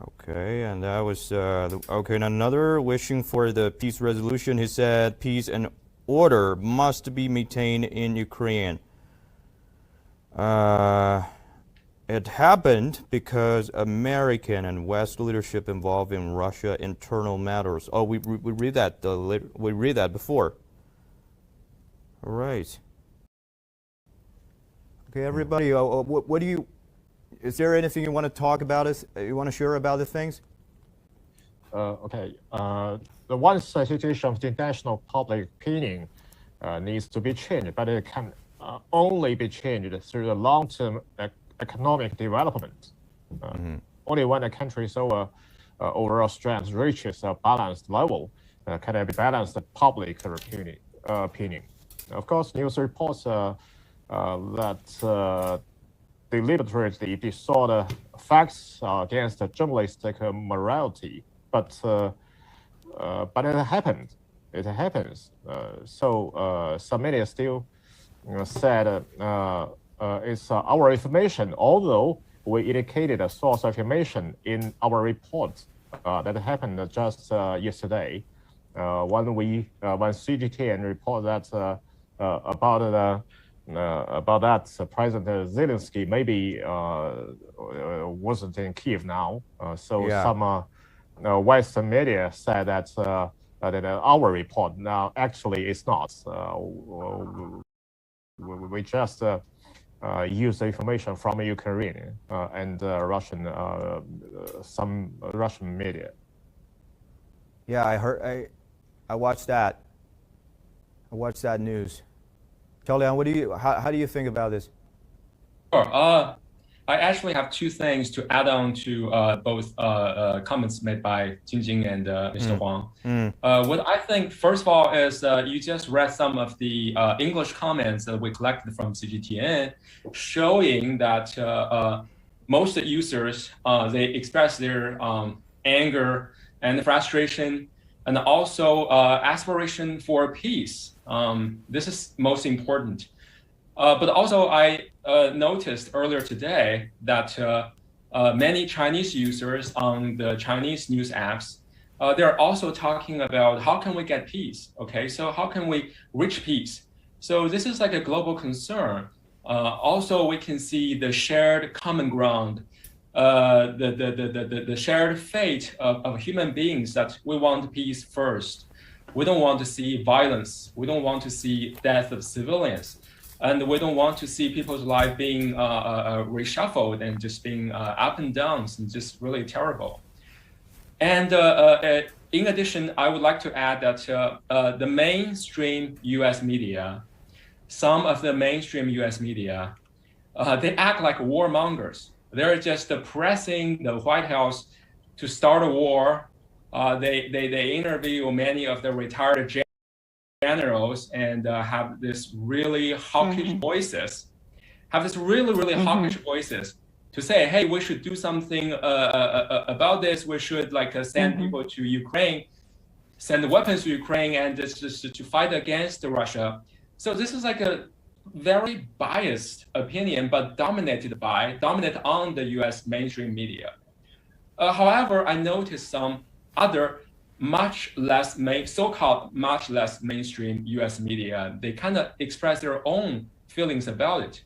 Okay, and that was okay. And another wishing for the peace resolution. He said peace and order must be maintained in Ukraine. It happened because American and West leadership involved in Russia internal matters. Oh, we read that. We read that before. All right. Okay, everybody. What do you Is there anything you want to talk about? You want to share about the things? Okay. The one situation of the international public opinion needs to be changed, but it can only be changed through the long-term economic development. Only when a country's overall strength reaches a balanced level can there be balanced public opinion. Of course, news reports that deliberately distort facts against journalistic morality, but it happened. It happens. So some media still said it's our information, although we indicated a source of information in our report that happened just yesterday. When CGTN report that about that President Zelensky maybe wasn't in Kiev now. Some Western media said that that our report now actually is not. We just use the information from Ukraine and Russian some Russian media. Yeah, I watched that. I watched that news. Liang, how do you think about this? Sure. I actually have two things to add on to both comments made by Jingjing and Mr. Huang. What I think, first of all, is you just read some of the English comments that we collected from CGTN, showing that most users, they express their anger and frustration, and also aspiration for peace. This is most important. But also, I noticed earlier today that many Chinese users on the Chinese news apps, they're also talking about how can we get peace? Okay, so how can we reach peace? So this is like a global concern. Also, we can see the shared common ground, the shared fate of human beings, that we want peace first. We don't want to see violence. We don't want to see death of civilians. And we don't want to see people's life being reshuffled and just being up and downs and just really terrible. And in addition, I would like to add that the mainstream US media, some of the mainstream US media, they act like warmongers. They're just pressing the White House to start a war. They interview many of the retired generals and have this really hawkish voices, hawkish voices to say, hey, we should do something about this. We should send people to Ukraine, send weapons to Ukraine, and just to fight against Russia. So this is like a very biased opinion, but dominated on the US mainstream media. However, I noticed some other much less mainstream US media, they kind of express their own feelings about it.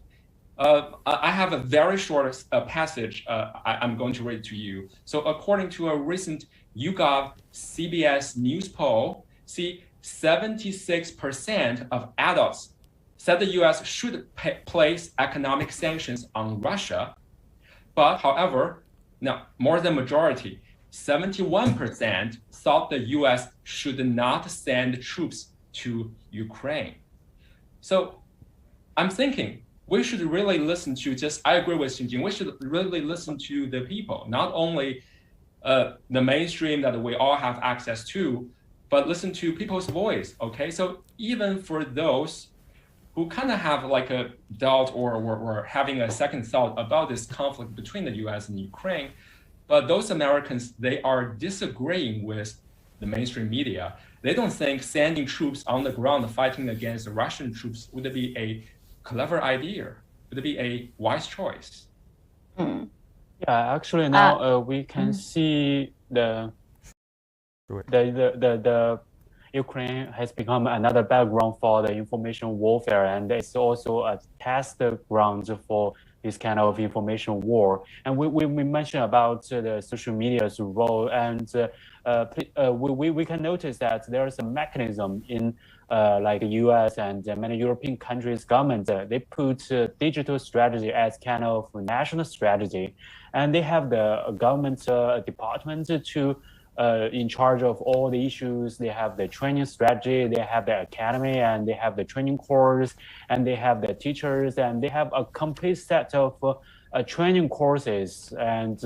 I have a very short passage I'm going to read to you. So according to a recent YouGov CBS News poll, 76% of adults said the US should place economic sanctions on Russia. But however, now more than majority, 71% thought the US should not send troops to Ukraine. So I'm thinking we should really listen to I agree with Xinjing, we should really listen to the people, not only the mainstream that we all have access to, but listen to people's voice, okay? So even for those who kind of have like a doubt or having a second thought about this conflict between the US and Ukraine, but those Americans, they are disagreeing with the mainstream media. They don't think sending troops on the ground fighting against the Russian troops would be a clever idea, would be a wise choice. Yeah, actually now we can see the Ukraine has become another background for the information warfare, and it's also a test ground for this kind of information war. And we mentioned about the social media's role, and we can notice that there's a mechanism in like the US and many European countries' government. They put digital strategy as kind of national strategy, and they have the government department to in charge of all the issues. They have the training strategy, they have the academy, and they have the training course, and they have the teachers, and they have a complete set of training courses. And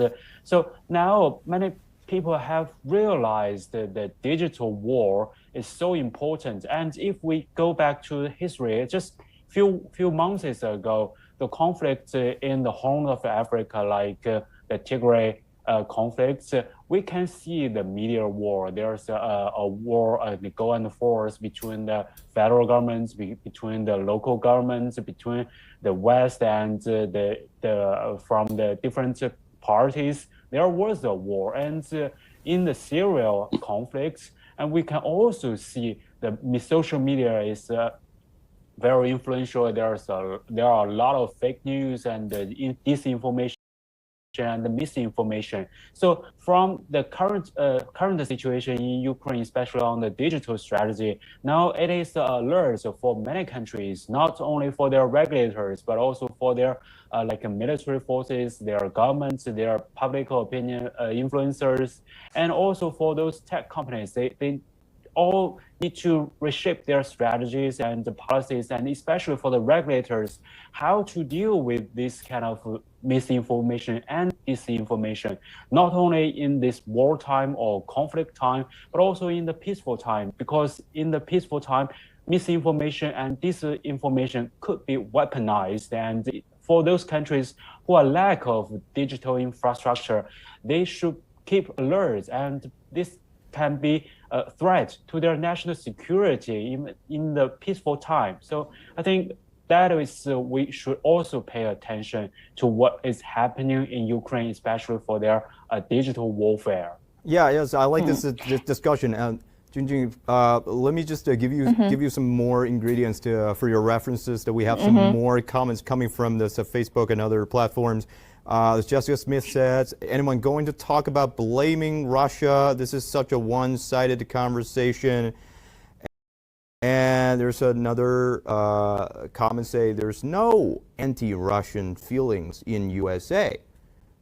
so now many people have realized that the digital war is so important. And if we go back to history, just few months ago, the conflict in the Horn of Africa, like the Tigray conflicts, we can see the media war. There's a war, a go and forth between the federal governments, between the local governments, between the West and from the different parties. There was a war, and in the Syria conflicts, and we can also see the social media is very influential. There are a lot of fake news and disinformation and the misinformation. So from the current situation in Ukraine, especially on the digital strategy, now it is an alert for many countries, not only for their regulators, but also for their like military forces, their governments, their public opinion influencers, and also for those tech companies. They all need to reshape their strategies and the policies, and especially for the regulators, how to deal with this kind of misinformation and disinformation, not only in this wartime or conflict time, but also in the peaceful time. Because in the peaceful time, misinformation and disinformation could be weaponized. And for those countries who are lack of digital infrastructure, they should keep alert, and this can be a threat to their national security in the peaceful time. So I think that is we should also pay attention to what is happening in Ukraine, especially for their digital warfare. Yeah, yes, I like this discussion. Junjun, let me just give you some more ingredients for your references. That we have some more comments coming from this Facebook and other platforms. As Jessica Smith says, anyone going to talk about blaming Russia? This is such a one-sided conversation. And there's another comment say there's no anti-Russian feelings in USA.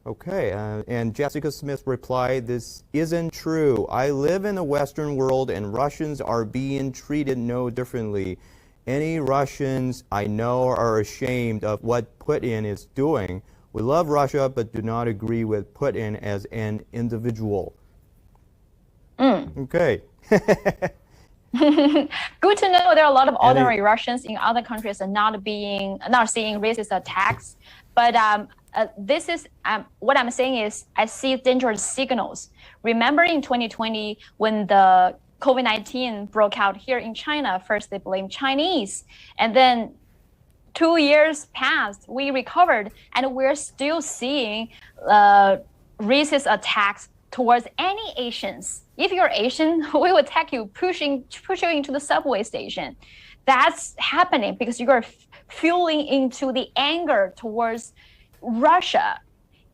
Okay, and Jessica Smith replied, this isn't true. I live in the Western world and Russians are being treated no differently. Any Russians I know are ashamed of what Putin is doing. We love Russia, but do not agree with Putin as an individual. Okay. Good to know there are a lot of ordinary Russians in other countries and not seeing racist attacks. But this is what I'm saying is I see dangerous signals. Remember in 2020 when the COVID-19 broke out here in China, first they blamed Chinese, and then 2 years passed, we recovered, and we're still seeing racist attacks towards any Asians. If you're Asian, we will attack you, push you into the subway station. That's happening because you are fueling into the anger towards Russia.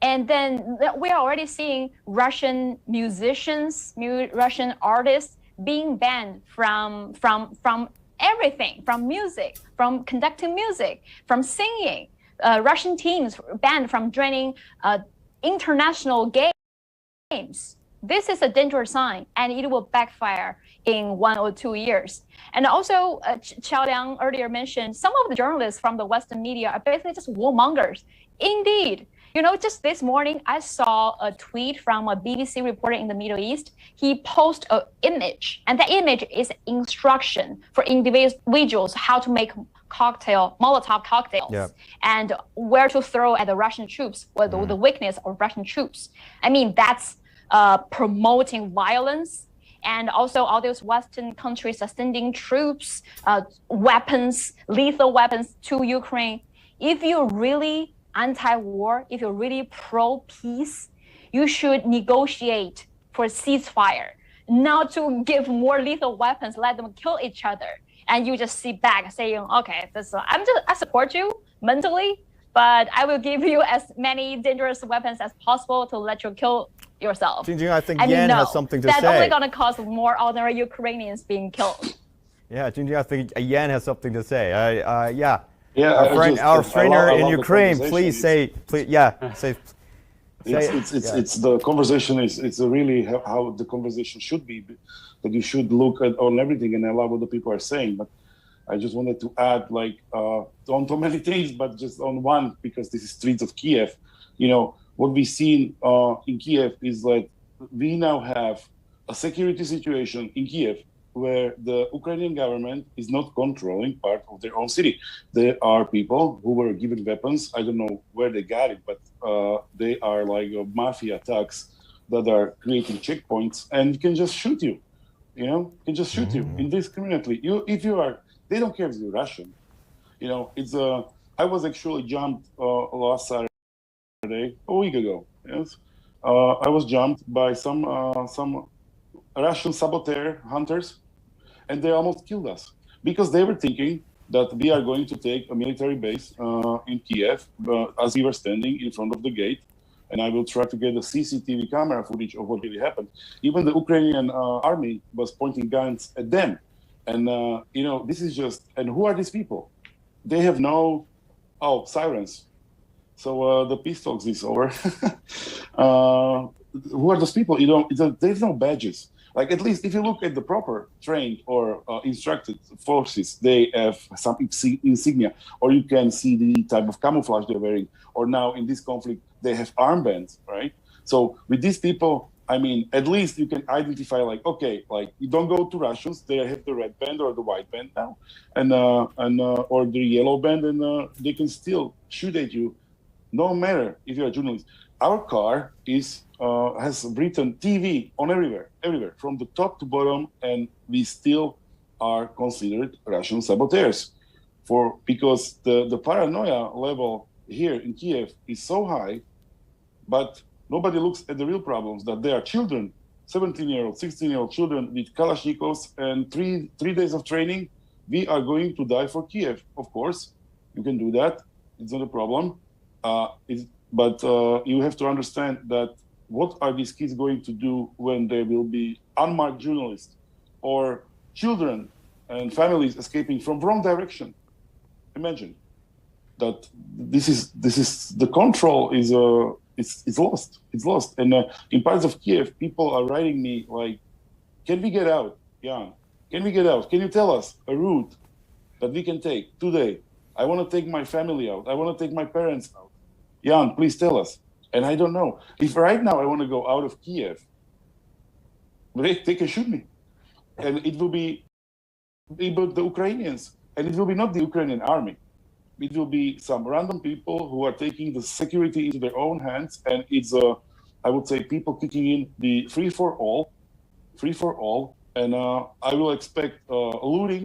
And then we are already seeing Russian musicians, Russian artists being banned from everything, from music, from conducting music, from singing. Russian teams banned from joining international games. This is a dangerous sign, and it will backfire in 1 or 2 years. And also, Qiao Liang earlier mentioned some of the journalists from the Western media are basically just warmongers. Indeed. You know, just this morning, I saw a tweet from a BBC reporter in the Middle East. He posted an image, and that image is instruction for individuals how to make Molotov cocktails, and where to throw at the Russian troops, or the weakness of Russian troops. I mean, that's promoting violence. And also all those Western countries are sending troops, weapons, lethal weapons to Ukraine. If you're really anti-war, if you're really pro-peace, you should negotiate for ceasefire, not to give more lethal weapons, let them kill each other. And you just sit back saying, okay, I support you mentally, but I will give you as many dangerous weapons as possible to let you kill yourself. Jingjing, I think And Yan no, has something to that's say. only going to cause more ordinary Ukrainians being killed. Yeah, Jingjing, I think Yan has something to say. Yeah. Yeah, Our trainer I in love the Ukraine, conversation. please say, please, yeah, say. It's the conversation it's really how the conversation should be, that you should look at on everything, and I love what the people are saying, but I just wanted to add on too many things, but just on one, because this is streets of Kiev. You know, what we've seen in Kiev is that we now have a security situation in Kiev where the Ukrainian government is not controlling part of their own city. There are people who were given weapons. I don't know where they got it, but they are like mafia thugs that are creating checkpoints and can just shoot you. You know, can just shoot you indiscriminately. They don't care if you're Russian. You know, I was actually jumped last Saturday, a week ago. Yes, I was jumped by some Russian saboteur hunters, and they almost killed us because they were thinking that we are going to take a military base in Kiev as we were standing in front of the gate. And I will try to get the CCTV camera footage of what really happened. Even the Ukrainian army was pointing guns at them. And, you know, this is just, and who are these people? They have sirens. So the peace talks is over. Who are those people? You know, there's no badges. Like, at least if you look at the proper trained or instructed forces, they have some insignia, or you can see the type of camouflage they're wearing. Or now in this conflict, they have armbands, right? So with these people, I mean, at least you can identify, like, okay, like, you don't go to Russians, they have the red band or the white band now, and or the yellow band, and they can still shoot at you, no matter if you're a journalist. Our car has written TV on everywhere, from the top to bottom, and we still are considered Russian saboteurs, because the paranoia level here in Kiev is so high, but nobody looks at the real problems, that there are children, 17-year-old, 16-year-old children with Kalashnikovs and three days of training. We are going to die for Kiev. Of course, you can do that. It's not a problem. But you have to understand that what are these kids going to do when there will be unmarked journalists or children and families escaping from wrong direction? Imagine that this is the control is it's lost. It's lost. And in parts of Kiev, people are writing me like, "Can we get out, Jan? Can we get out? Can you tell us a route that we can take today? I want to take my family out. I want to take my parents out. Jan, please tell us." And I don't know. If right now I want to go out of Kiev, they can shoot me. And it will be the Ukrainians. And it will be not the Ukrainian army. It will be some random people who are taking the security into their own hands. And it's, I would say, people kicking in the free for all. And I will expect looting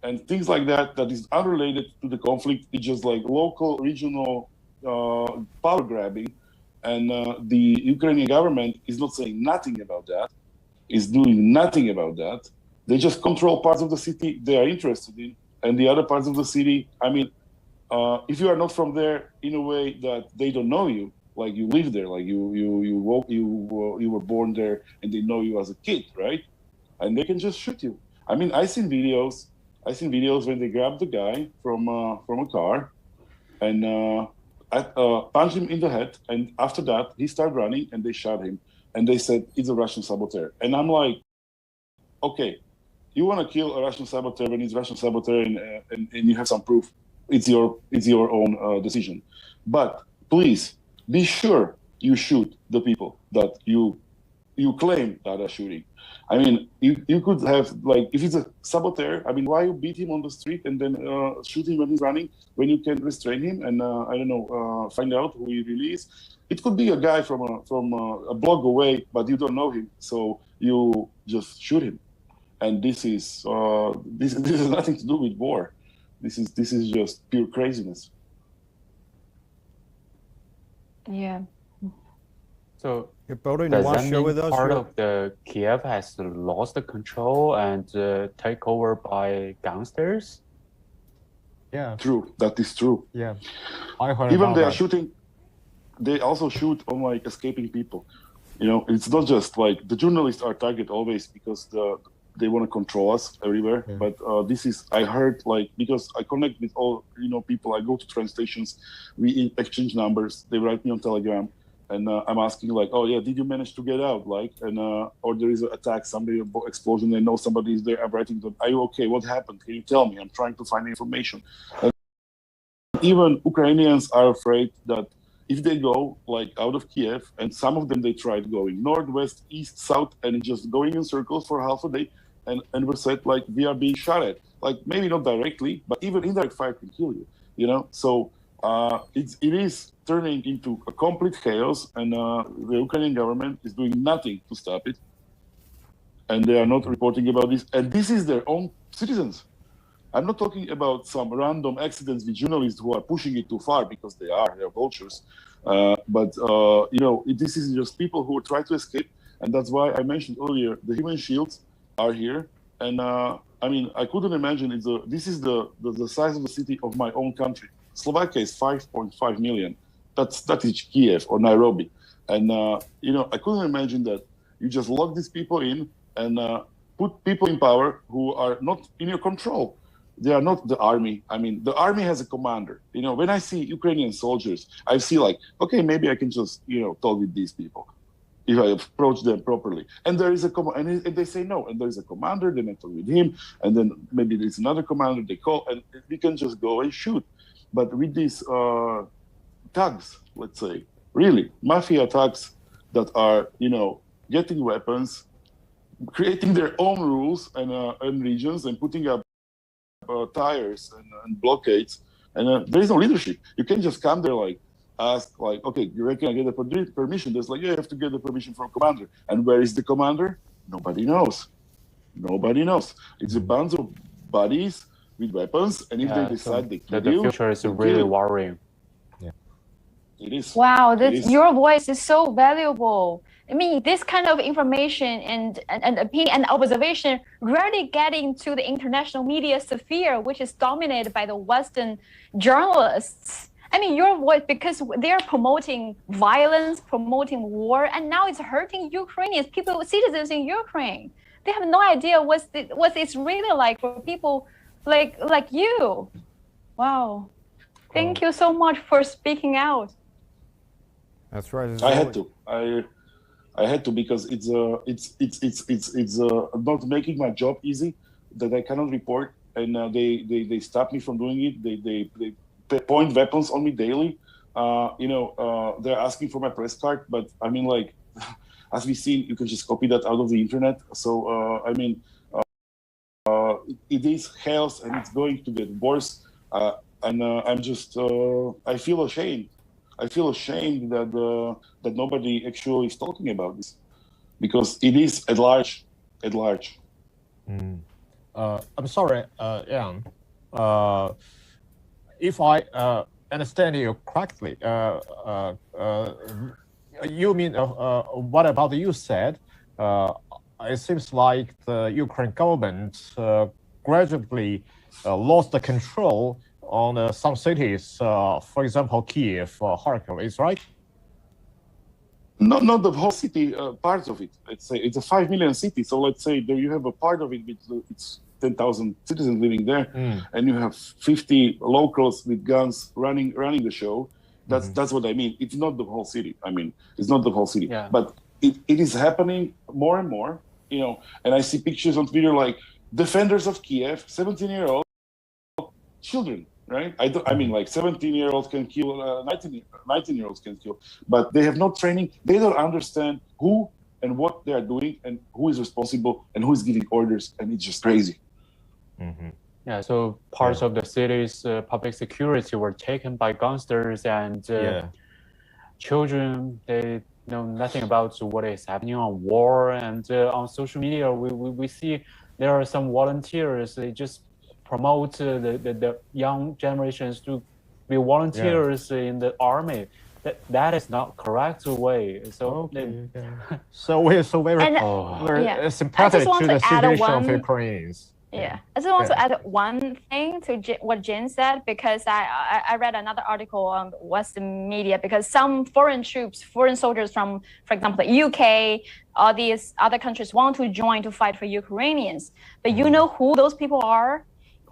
and things like that is unrelated to the conflict. It's just like local, regional power grabbing. And the Ukrainian government is not saying nothing about that, is doing nothing about that. They just control parts of the city they are interested in, and the other parts of the city, I mean, if you are not from there in a way that they don't know you, like you live there, like you were born there, and they know you as a kid, right? And they can just shoot you. I mean, I've seen videos when they grab the guy from a car, and punched him in the head, and after that he started running, and they shot him, and they said it's a Russian saboteur. And I'm like, okay, you want to kill a Russian saboteur when it's Russian saboteur, and you have some proof. It's your own decision, but please be sure you shoot the people that you claim that are shooting. I mean, you could have, like, if it's a saboteur, I mean, why you beat him on the street and then shoot him when he's running, when you can restrain him and, I don't know, find out who he really is? It could be a guy from a block away, but you don't know him, so you just shoot him. And this is nothing to do with war. This is just pure craziness. Yeah. So Bodo, you does want that to share mean with us? part of the Kiev has lost the control and take over by gangsters? Yeah. True, that is true. Yeah. I heard Even about they are that. shooting. They also shoot on like escaping people. You know, it's not just like the journalists are target always because they want to control us everywhere. Yeah. But this is, I heard, like, because I connect with all, you know, people. I go to train stations, we exchange numbers. They write me on Telegram, and I'm asking like, oh yeah, did you manage to get out? Like, and or there is an attack, somebody explosion. They know somebody is there. I'm writing them. Are you okay? What happened? Can you tell me? I'm trying to find information. And even Ukrainians are afraid that if they go like out of Kiev, and some of them they tried going north, west, east, south, and just going in circles for half a day, and were said like we are being shot at, like maybe not directly, but even indirect fire can kill you, you know. So it is turning into a complete chaos, and the Ukrainian government is doing nothing to stop it, and they are not reporting about this, and this is their own citizens. I'm not talking about some random accidents with journalists who are pushing it too far, because they're vultures. But you know, this is just people who try to escape, and that's why I mentioned earlier the human shields are here. And I mean, I couldn't imagine this is the size of the city of my own country. Slovakia is 5.5 million. That is Kiev or Nairobi, and you know, I couldn't imagine that you just lock these people in and put people in power who are not in your control. They are not the army. I mean, the army has a commander. You know, when I see Ukrainian soldiers, I see like, okay, maybe I can just, you know, talk with these people if I approach them properly. And there is a and they say no. And there is a commander. Then I talk with him, and then maybe there's another commander. They call, and we can just go and shoot. But with these thugs, let's say, really mafia thugs that are, you know, getting weapons, creating their own rules and regions, and putting up tires and blockades, and there is no leadership. You can't just come there like ask like, okay, you reckon I get the permission? There's like, yeah, you have to get the permission from commander. And where is the commander? Nobody knows. Nobody knows. It's a bunch of bodies with weapons, and if they decide they kill the you, future is really worrying. Yeah, it is. Wow, your voice is so valuable. I mean, this kind of information and opinion and observation rarely get into the international media sphere, which is dominated by the Western journalists. I mean, your voice, because they're promoting violence, promoting war, and now it's hurting Ukrainians, people, citizens in Ukraine. They have no idea what it's really like for people like you. Wow. Thank you so much for speaking out. That's right. I had to. I had to, because it's not making my job easy, that I cannot report, and they stop me from doing it. They point weapons on me daily. You know, they're asking for my press card, but I mean, like, as we see, you can just copy that out of the internet. So I mean, it is chaos, and it's going to get worse. And I'm just I feel ashamed. I feel ashamed that nobody actually is talking about this, because it is at large. I'm sorry, Ian. If I understand you correctly, you mean what about you said? It seems like the Ukraine government gradually lost the control on some cities, for example, Kiev or Kharkiv, is right? Not the whole city, parts of it. Let's say it's a 5 million city. So let's say there you have a part of it with it's 10,000 citizens living there, and you have 50 locals with guns running the show. That's what I mean. It's not the whole city. I mean, it's not the whole city, but it is happening more and more. You know, and I see pictures on Twitter like defenders of Kiev, 17-year-old children. Right? I mean, like 17-year-olds can kill, 19-year-olds can kill, but they have no training. They don't understand who and what they are doing, and who is responsible, and who is giving orders, and it's just crazy. Yeah, so parts of the city's public security were taken by gangsters, and children, they know nothing about what is happening on war. And on social media, we see there are some volunteers, they just promote the young generations to be volunteers in the army. That is not correct way. So so we're so very sympathetic to the situation of Ukrainians. Yeah, I just want to add one thing to what Jin said, because I read another article on Western media, because some foreign troops, foreign soldiers from, for example, the UK, all these other countries want to join to fight for Ukrainians. But you know who those people are?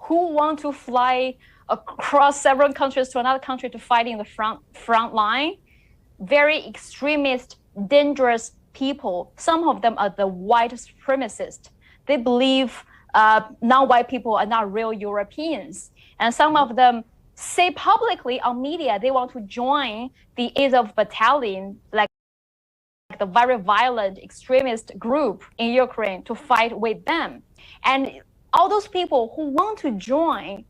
Who want to fly across several countries to another country to fight in the front line? Very extremist, dangerous people. Some of them are the white supremacists. They believe non-white people are not real Europeans. And some of them say publicly on media they want to join the Azov battalion, like the very violent extremist group in Ukraine, to fight with them. And all those people who want to join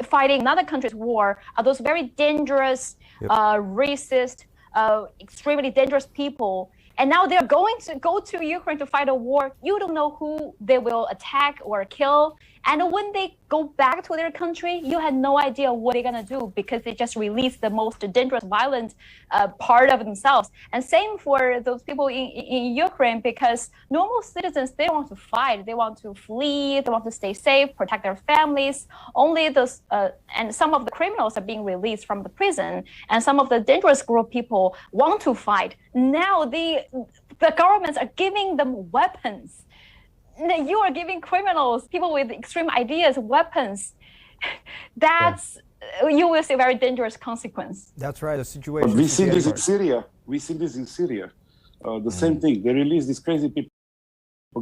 fighting another country's war are those very dangerous, racist, extremely dangerous people. And now they're going to go to Ukraine to fight a war. You don't know who they will attack or kill. And when they go back to their country, you had no idea what they're going to do, because they just released the most dangerous, violent part of themselves. And same for those people in Ukraine, because normal citizens, they want to fight. They want to flee. They want to stay safe, protect their families. Only those, and some of the criminals are being released from the prison. And some of the dangerous group of people want to fight. Now the governments are giving them weapons. You are giving criminals, people with extreme ideas, weapons. That's, you will see a very dangerous consequence. That's right, the situation. We see this in Syria. We see this in Syria. The same thing. They release these crazy people,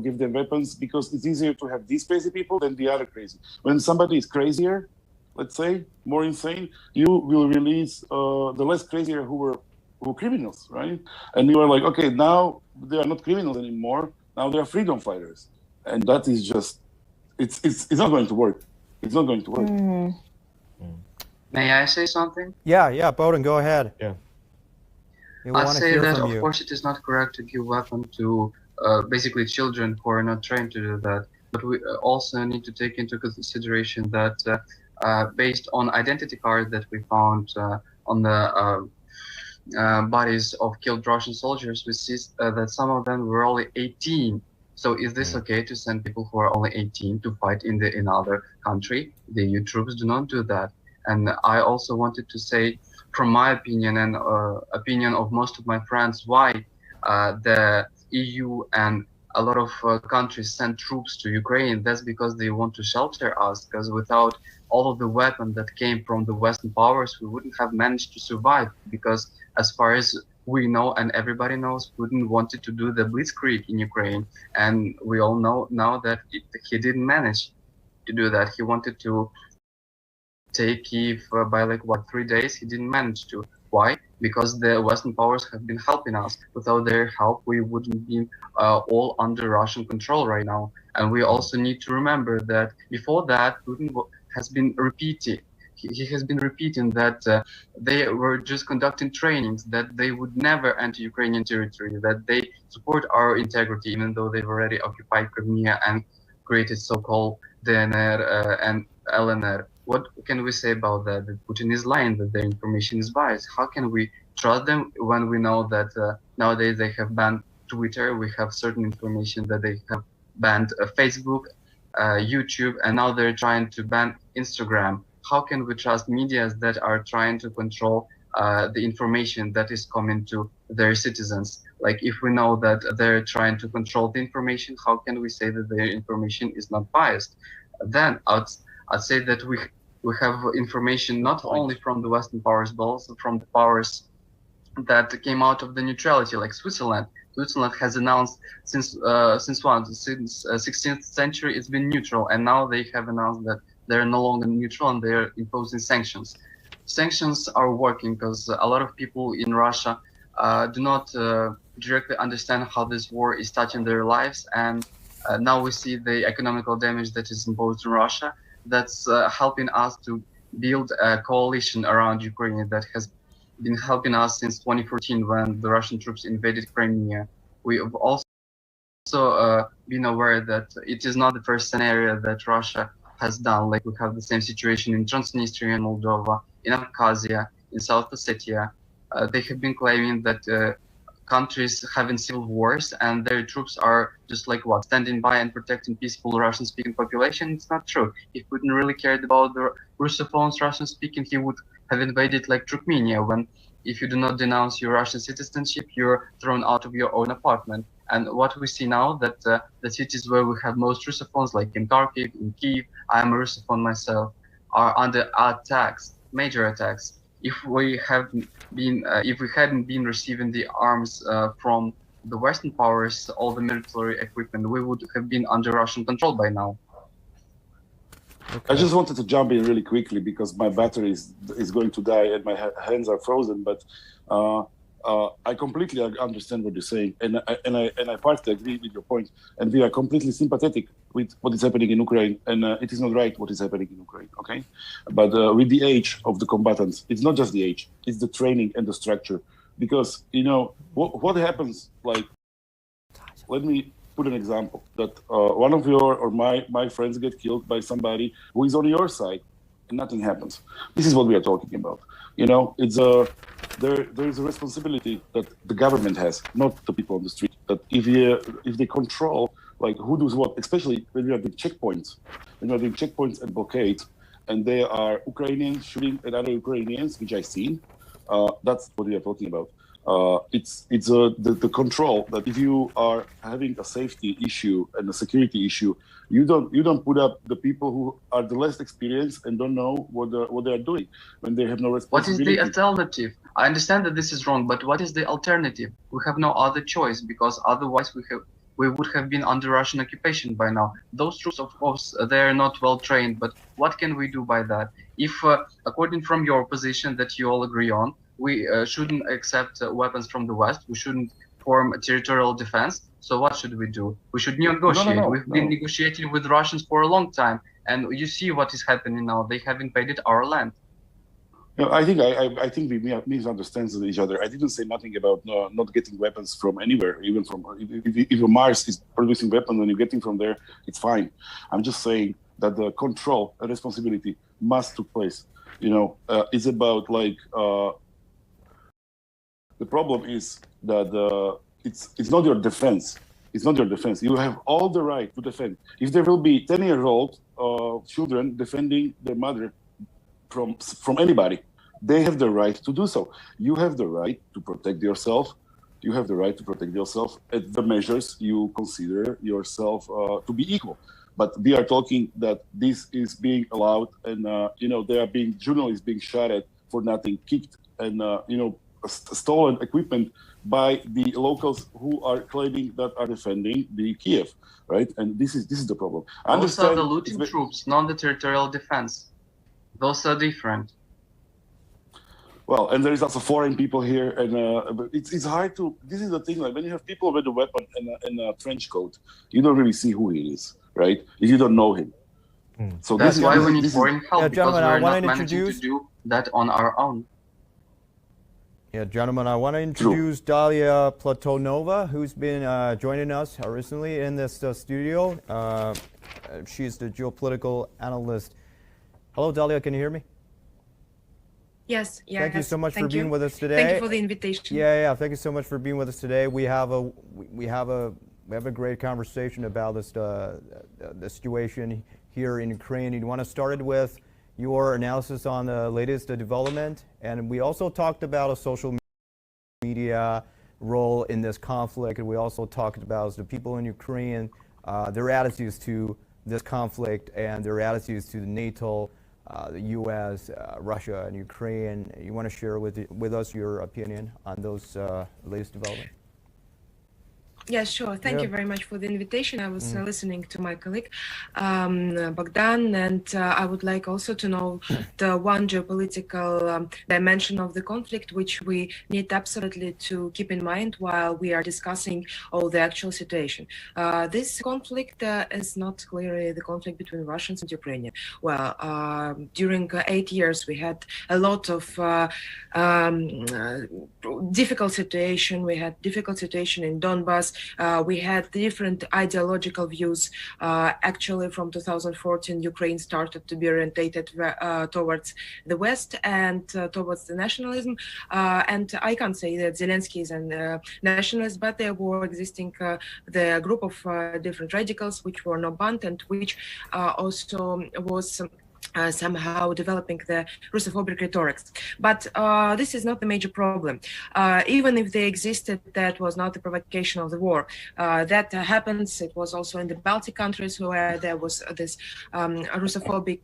give them weapons, because it's easier to have these crazy people than the other crazy. When somebody is crazier, let's say, more insane, you will release the less crazier who were criminals, right? And you are like, okay, now they are not criminals anymore. Now they are freedom fighters. And that is just, it's not going to work. It's not going to work. May I say something? Yeah, Bowden, go ahead. Yeah. I say that, of course, it is not correct to give weapon to basically children who are not trained to do that. But we also need to take into consideration that based on identity cards that we found on the bodies of killed Russian soldiers, we see that some of them were only 18. So is this okay to send people who are only 18 to fight in another country? The EU troops do not do that. And I also wanted to say, from my opinion and opinion of most of my friends, why the EU and a lot of countries send troops to Ukraine. That's because they want to shelter us, because without all of the weapons that came from the Western powers, we wouldn't have managed to survive, because as far as we know, and everybody knows, Putin wanted to do the blitzkrieg in Ukraine, and we all know now that he didn't manage to do that. He wanted to take Kyiv by 3 days. He didn't manage to. Why? Because the Western powers have been helping us. Without their help, we wouldn't be all under Russian control right now. And we also need to remember that before that, Putin has been repeating. He has been repeating that they were just conducting trainings, that they would never enter Ukrainian territory, that they support our integrity, even though they've already occupied Crimea and created so-called DNR and LNR. What can we say about that? That Putin is lying, that their information is biased. How can we trust them when we know that nowadays they have banned Twitter, we have certain information that they have banned Facebook, YouTube, and now they're trying to ban Instagram. How can we trust media that are trying to control the information that is coming to their citizens? Like, if we know that they're trying to control the information, how can we say that their information is not biased? Then I'd say that we have information not only from the Western powers, but also from the powers that came out of the neutrality, like Switzerland. Switzerland has announced since 16th century it's been neutral, and now they have announced that they're no longer neutral and they're imposing sanctions. Sanctions are working because a lot of people in Russia do not directly understand how this war is touching their lives, and now we see the economical damage that is imposed in Russia. That's helping us to build a coalition around Ukraine that has been helping us since 2014 when the Russian troops invaded Crimea. We have also been aware that it is not the first scenario that Russia has done. Like, we have the same situation in Transnistria and Moldova, in Abkhazia, in South Ossetia. They have been claiming that countries having civil wars and their troops are just like what, standing by and protecting peaceful Russian-speaking population. It's not true. If Putin really cared about the Russophones Russian-speaking, he would have invaded like Turkmenia, when if you do not denounce your Russian citizenship, you're thrown out of your own apartment. And what we see now, that the cities where we have most Russophones, like in Kharkiv, in Kyiv, I am a Russophone myself, are under attacks, major attacks. If we hadn't been receiving the arms from the Western powers, all the military equipment, we would have been under Russian control by now. I just wanted to jump in really quickly because my battery is going to die and my hands are frozen. But I completely understand what you're saying, and I partly agree with your point. And we are completely sympathetic with what is happening in Ukraine, and it is not right what is happening in Ukraine. Okay, but with the age of the combatants, it's not just the age; it's the training and the structure. Because you know what happens. Like, let me put an example that one of your or my friends get killed by somebody who is on your side and nothing happens. This is what we are talking about. You know, it's there is a responsibility that the government has, not the people on the street. That if they control like who does what, especially when we are doing checkpoints, and blockades, and there are Ukrainians shooting at other Ukrainians, which I've seen. That's what we are talking about. It's the control that if you are having a safety issue and a security issue, you don't put up the people who are the less experienced and don't know what they are doing when they have no responsibility. What is the alternative? I understand that this is wrong, but what is the alternative? We have no other choice, because otherwise we would have been under Russian occupation by now. Those troops, of course, they are not well trained, but what can we do by that? If, according from your position that you all agree on, we shouldn't accept weapons from the West, we shouldn't form a territorial defense, so what should we do? We should negotiate. We've been negotiating with Russians for a long time, and you see what is happening now. They have invaded our land. No, I think we misunderstand each other. I didn't say nothing about not getting weapons from anywhere, even from if Mars is producing weapons and you're getting from there, it's fine. I'm just saying that the control and responsibility must take place. You know, it's about like the problem is that it's not your defense. It's not your defense. You have all the right to defend. If there will be 10-year-old children defending their mother from anybody, they have the right to do so. You have the right to protect yourself. You have the right to protect yourself at the measures you consider yourself to be equal. But we are talking that this is being allowed, and there are journalists being shot at for nothing, kicked, and stolen equipment by the locals who are claiming that are defending the Kiev, right? And this is the problem. Those are the looting troops, not the territorial defense. Those are different. Well, and there is also foreign people here, and it's hard to. This is the thing. Like when you have people with a weapon and a trench coat, you don't really see who he is, right? If you don't know him. So that's why we need foreign help, because we're not managing to do that on our own. Yeah, gentlemen, I want to introduce Dalia Platonova, who's been joining us recently in this studio. She's the geopolitical analyst. Hello, Dalia, can you hear me? Yes, yeah. Thank you so much for being with us today. Thank you for the invitation. Yeah. Thank you so much for being with us today. We have a great conversation about this the situation here in Ukraine. You want to start with your analysis on the latest development, and we also talked about a social media role in this conflict, and we also talked about the people in Ukraine, their attitudes to this conflict and their attitudes to NATO, the U.S., Russia, and Ukraine. You want to share with us your opinion on those latest developments? Yeah, sure. Thank you very much for the invitation. I was listening to my colleague, Bogdan, and I would like also to know the one geopolitical dimension of the conflict, which we need absolutely to keep in mind while we are discussing all the actual situation. This conflict is not clearly the conflict between Russians and Ukrainians. Well, during 8 years, we had a lot of difficult situation. We had difficult situation in Donbass. We had different ideological views. Actually, from 2014, Ukraine started to be orientated towards the West and towards the nationalism. And I can't say that Zelensky is a nationalist, but there were existing the group of different radicals which were not banned and which also was somehow developing the Russophobic rhetorics. But this is not the major problem. Even if they existed, that was not the provocation of the war. That happens. It was also in the Baltic countries where there was this Russophobic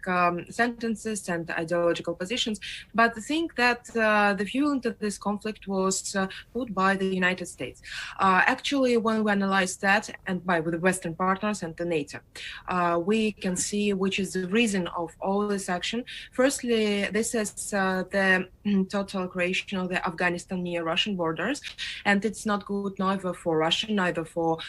sentences and ideological positions. But the thing that the fuel into this conflict was put by the United States. Actually, when we analyze that, and with the Western partners and the NATO, we can see which is the reason of all this action. Firstly, this is the total creation of the Afghanistan near Russian borders, and it's not good neither for Russia, neither for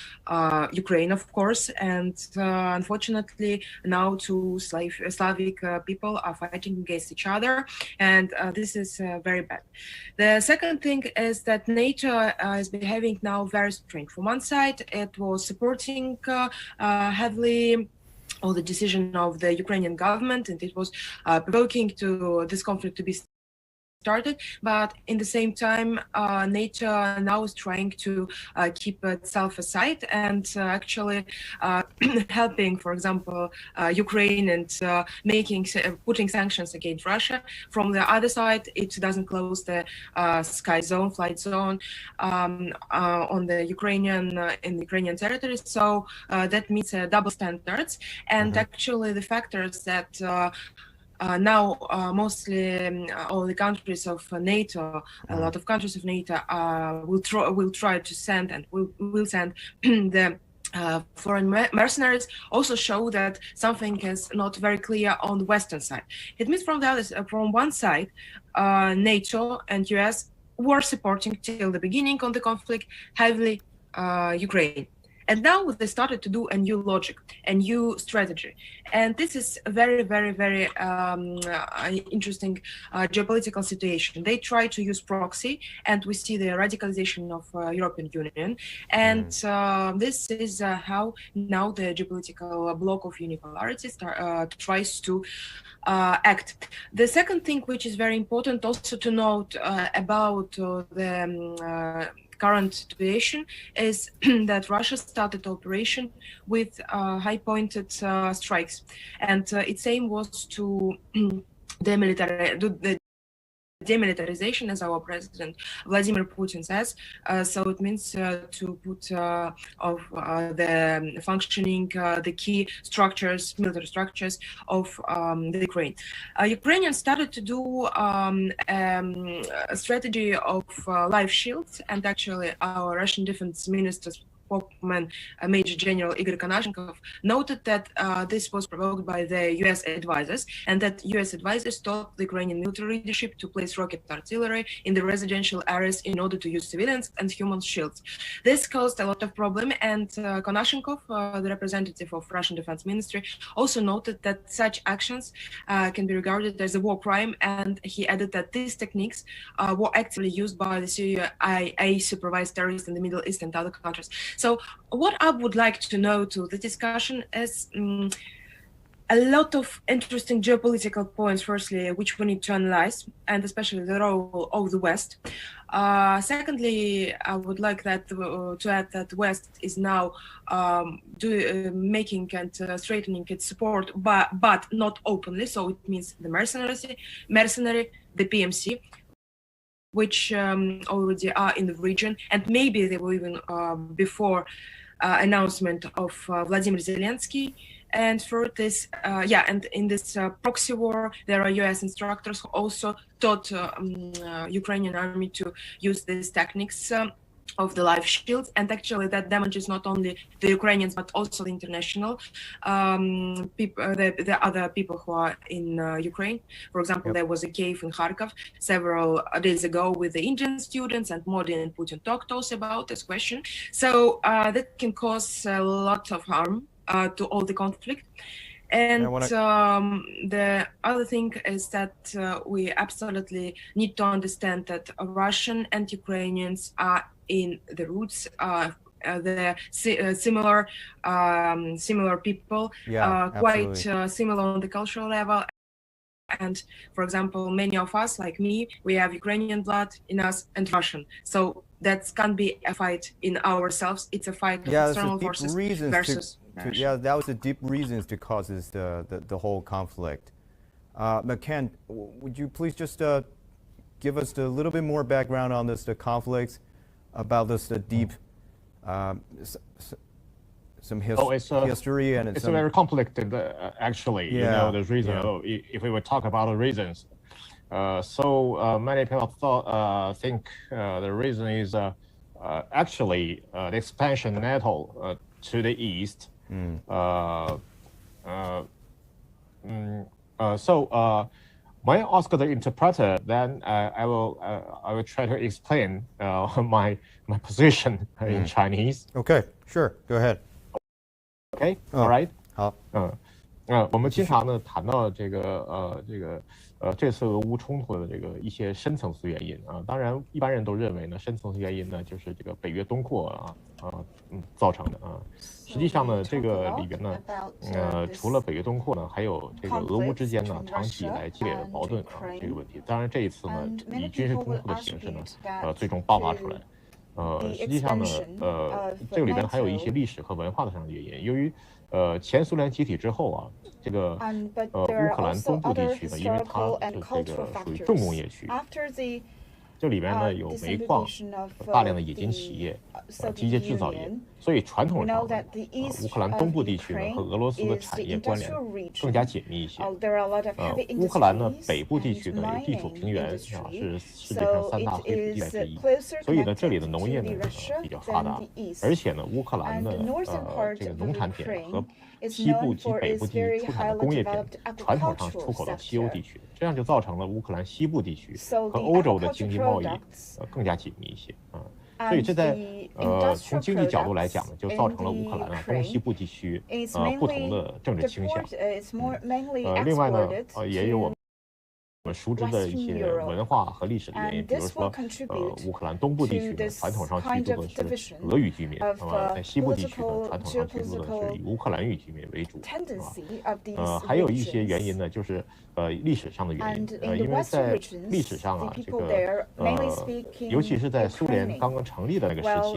Ukraine, of course. And unfortunately, now two Slavic people are fighting against each other, and this is very bad. The second thing is that NATO is behaving now very strange. From one side, it was supporting heavily all the decision of the Ukrainian government, and it was provoking to this conflict to be started. But in the same time, NATO now is trying to keep itself aside and actually helping, for example, Ukraine and putting sanctions against Russia. From the other side, it doesn't close the flight zone on the Ukrainian territory. So that means double standards. And actually, the factors that now, mostly all the countries of NATO, a lot of countries of NATO will try to send and will send the foreign mercenaries, also show that something is not very clear on the Western side. It means from one side, NATO and US were supporting till the beginning of the conflict heavily Ukraine. And now they started to do a new logic, a new strategy. And this is a very, very, very interesting geopolitical situation. They try to use proxy, and we see the radicalization of European Union. And this is how now the geopolitical bloc of unipolarity tries to act. The second thing, which is very important also to note about the current situation, is that Russia started operation with high-pointed strikes, and its aim was to demilitarization, as our president Vladimir Putin says. So it means to put of the functioning, the key structures, military structures of the Ukraine. Ukrainians started to do a strategy of live shields, and actually our Russian defense minister, spokesman, Major General Igor Konashenkov, noted that this was provoked by the U.S. advisors, and that U.S. advisors told the Ukrainian military leadership to place rocket artillery in the residential areas in order to use civilians and human shields. This caused a lot of problem, and Konashenkov, the representative of Russian Defense Ministry, also noted that such actions can be regarded as a war crime, and he added that these techniques were actively used by the CIA-supervised terrorists in the Middle East and other countries. So what I would like to know to the discussion is a lot of interesting geopolitical points, firstly, which we need to analyze, and especially the role of the West. Secondly, I would like to add that the West is now making and strengthening its support, but not openly. So it means the mercenary, the PMC, which already are in the region, and maybe they were even before announcement of Vladimir Zelensky. And for this, and in this proxy war, there are US instructors who also taught Ukrainian army to use these techniques of the live shields, and actually that damages not only the Ukrainians but also the international people, the other people who are in Ukraine. For example, there was a cave in Kharkov several days ago with the Indian students, and Modi and Putin talked also about this question. So that can cause a lot of harm to all the conflict. And the other thing is that we absolutely need to understand that Russian and Ukrainians are in the roots similar people, quite similar on the cultural level. And for example, many of us, like me, we have Ukrainian blood in us and Russian. So that can't be a fight in ourselves. It's a fight of external forces versus yeah, that was the deep reasons to cause this, the whole conflict. McCann, would you please just give us a little bit more background on this, the conflicts, about this, the deep, some history, and it's very complicated, actually. Yeah, you know, the reason. If we would talk about the reasons, so many people think the reason is actually the expansion of NATO to the east. So when I ask the interpreter, then I will try to explain my position in Chinese. Okay, sure, go ahead. Okay, all right. 好，我们经常呢谈到这次俄乌冲突的这个一些深层次原因啊，当然一般人都认为呢，深层次原因呢就是这个北约东扩造成的啊。实际上呢，这个里边呢，除了北约东扩呢，还有这个俄乌之间呢长期以来激烈的矛盾这个问题。当然这一次呢，以军事冲突的形式呢，最终爆发出来。实际上呢，这个里边还有一些历史和文化的上的原因。由于前苏联解体之后啊，这个乌克兰东部地区呢，因为它是这个属于重工业区，这里边呢有煤矿、大量的冶金企业、机械制造业，所以传统上乌克兰东部地区呢和俄罗斯的产业关联更加紧密一些。乌克兰呢北部地区呢有地处平原是世界上3大灰土地带之一，所以呢这里的农业呢比较发达，而且呢乌克兰的这个农产品和西部及北部地区出产的工业品传统上出口到西欧地区，这样就造成了乌克兰西部地区和欧洲的经济贸易更加紧密一些所以这在从经济角度来讲呢，就造成了乌克兰东西部地区不同的政治倾向。另外呢也有我们熟知的一些文化和历史的原因，比如说乌克兰东部地区呢传统上居住的是俄语居民，那么在西部地区呢传统上居住的是以乌克兰语居民为主，还有一些原因呢就是历史上的原因，因为在历史上这个尤其是在苏联刚刚成立的那个时期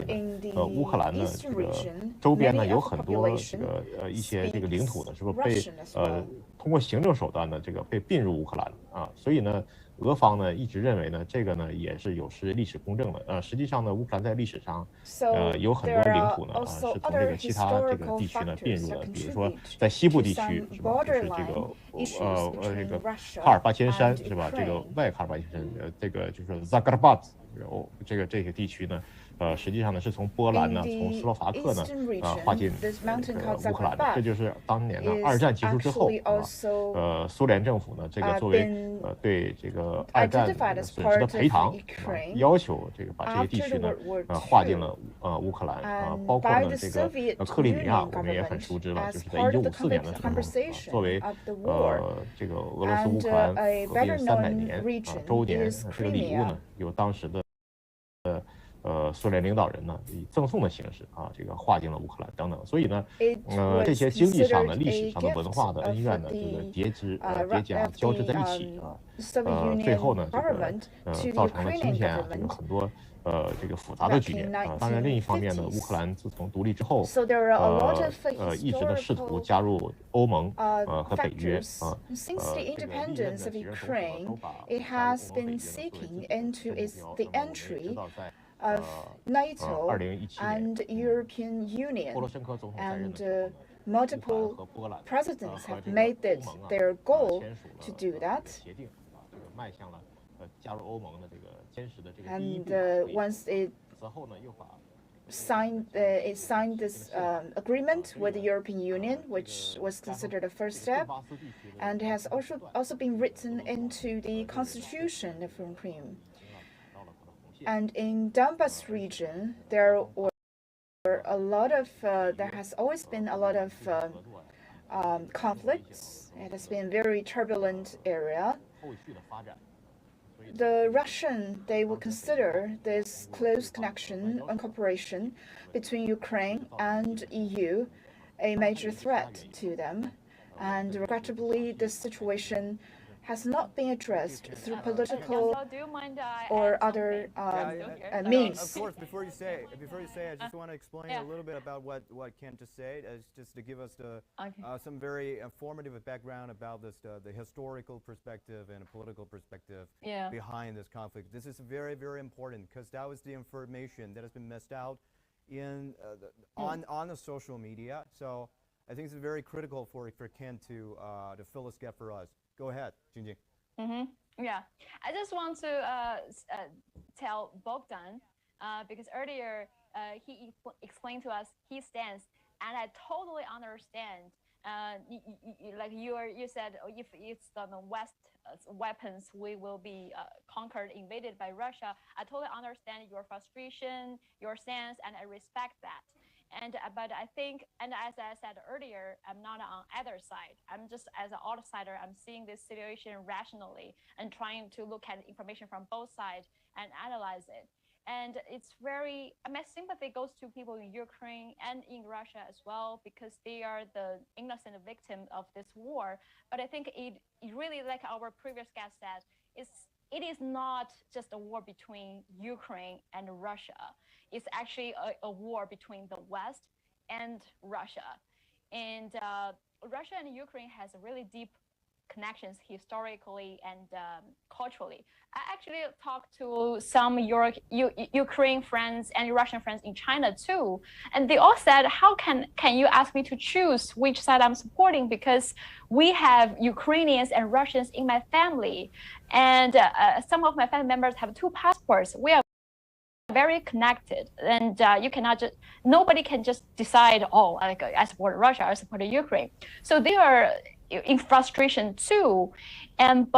呢，乌克兰呢这个周边呢有很多这个一些这个领土呢是不是被通过行政手段呢这个被并入乌克兰所以呢俄方呢一直认为呢这个呢也是有失历史公正的实际上呢乌克兰在历史上有很多领土呢是从这个其他这个地区呢并入的，比如说在西部地区是吧，就是这个卡尔巴阡山是吧，这个外卡尔巴阡山这个就是 Zagreb 这个地区呢实际上呢是从波兰呢从斯洛伐克呢划进乌克兰的，这就是当年呢二战结束之后苏联政府呢这个作为对这个二战损失的赔偿要求这个把这些地区呢划进了乌克兰包括呢这个克里米亚我们也很熟知了，就是在1954年的时候作为这个俄罗斯乌克兰和平300年周年这个礼物呢由当时的苏联领导人呢以赠送的形式这个划进了乌克兰等等，所以呢这些经济上的、历史上的、文化的恩怨呢这个叠加交织在一起最后呢这个造成了今天这个很多这个复杂的局面当然另一方面呢，乌克兰自从独立之后一直呢试图加入欧盟和北约Since the independence of Ukraine, it has been seeking into the entry of NATO and European Union, and multiple presidents have made it their goal to do that. And once it signed this agreement with the European Union, which was considered a first step, and has also been written into the constitution of Ukraine. And in Donbas region, there has always been a lot of conflicts. It has been a very turbulent area. the Russian, they will consider this close connection and cooperation between Ukraine and EU a major threat to them. And regrettably, this situation has not been addressed through political or other means. Of course, before you say, I just want to explain a little bit about what Ken just said, just to give us some very informative background about this, the historical perspective and a political perspective behind this conflict. This is very, very important because that was the information that has been missed out in on the social media. So I think it's very critical for Ken to fill this gap for us. Go ahead, Jingjing. Yeah, I just want to tell Bogdan because earlier he explained to us his stance, and I totally understand. Like you said, if it's the West weapons, we will be conquered, invaded by Russia. I totally understand your frustration, your stance, and I respect that. And but I think, and as I said earlier, I'm not on either side. I'm just as an outsider. I'm seeing this situation rationally and trying to look at information from both sides and analyze it. And it's very, my sympathy goes to people in Ukraine and in Russia as well, because they are the innocent victim of this war. But I think it really, like our previous guest said, it is not just a war between Ukraine and Russia. It's actually a war between the West and Russia. And Russia and Ukraine has really deep connections historically and culturally. I actually talked to some Ukraine friends and Russian friends in China too, and they all said, "How can you ask me to choose which side I'm supporting? Because we have Ukrainians and Russians in my family, and some of my family members have 2 passports. We are very connected, and you cannot just, nobody can just decide, oh, like I support Russia, I support Ukraine." So they are in frustration too,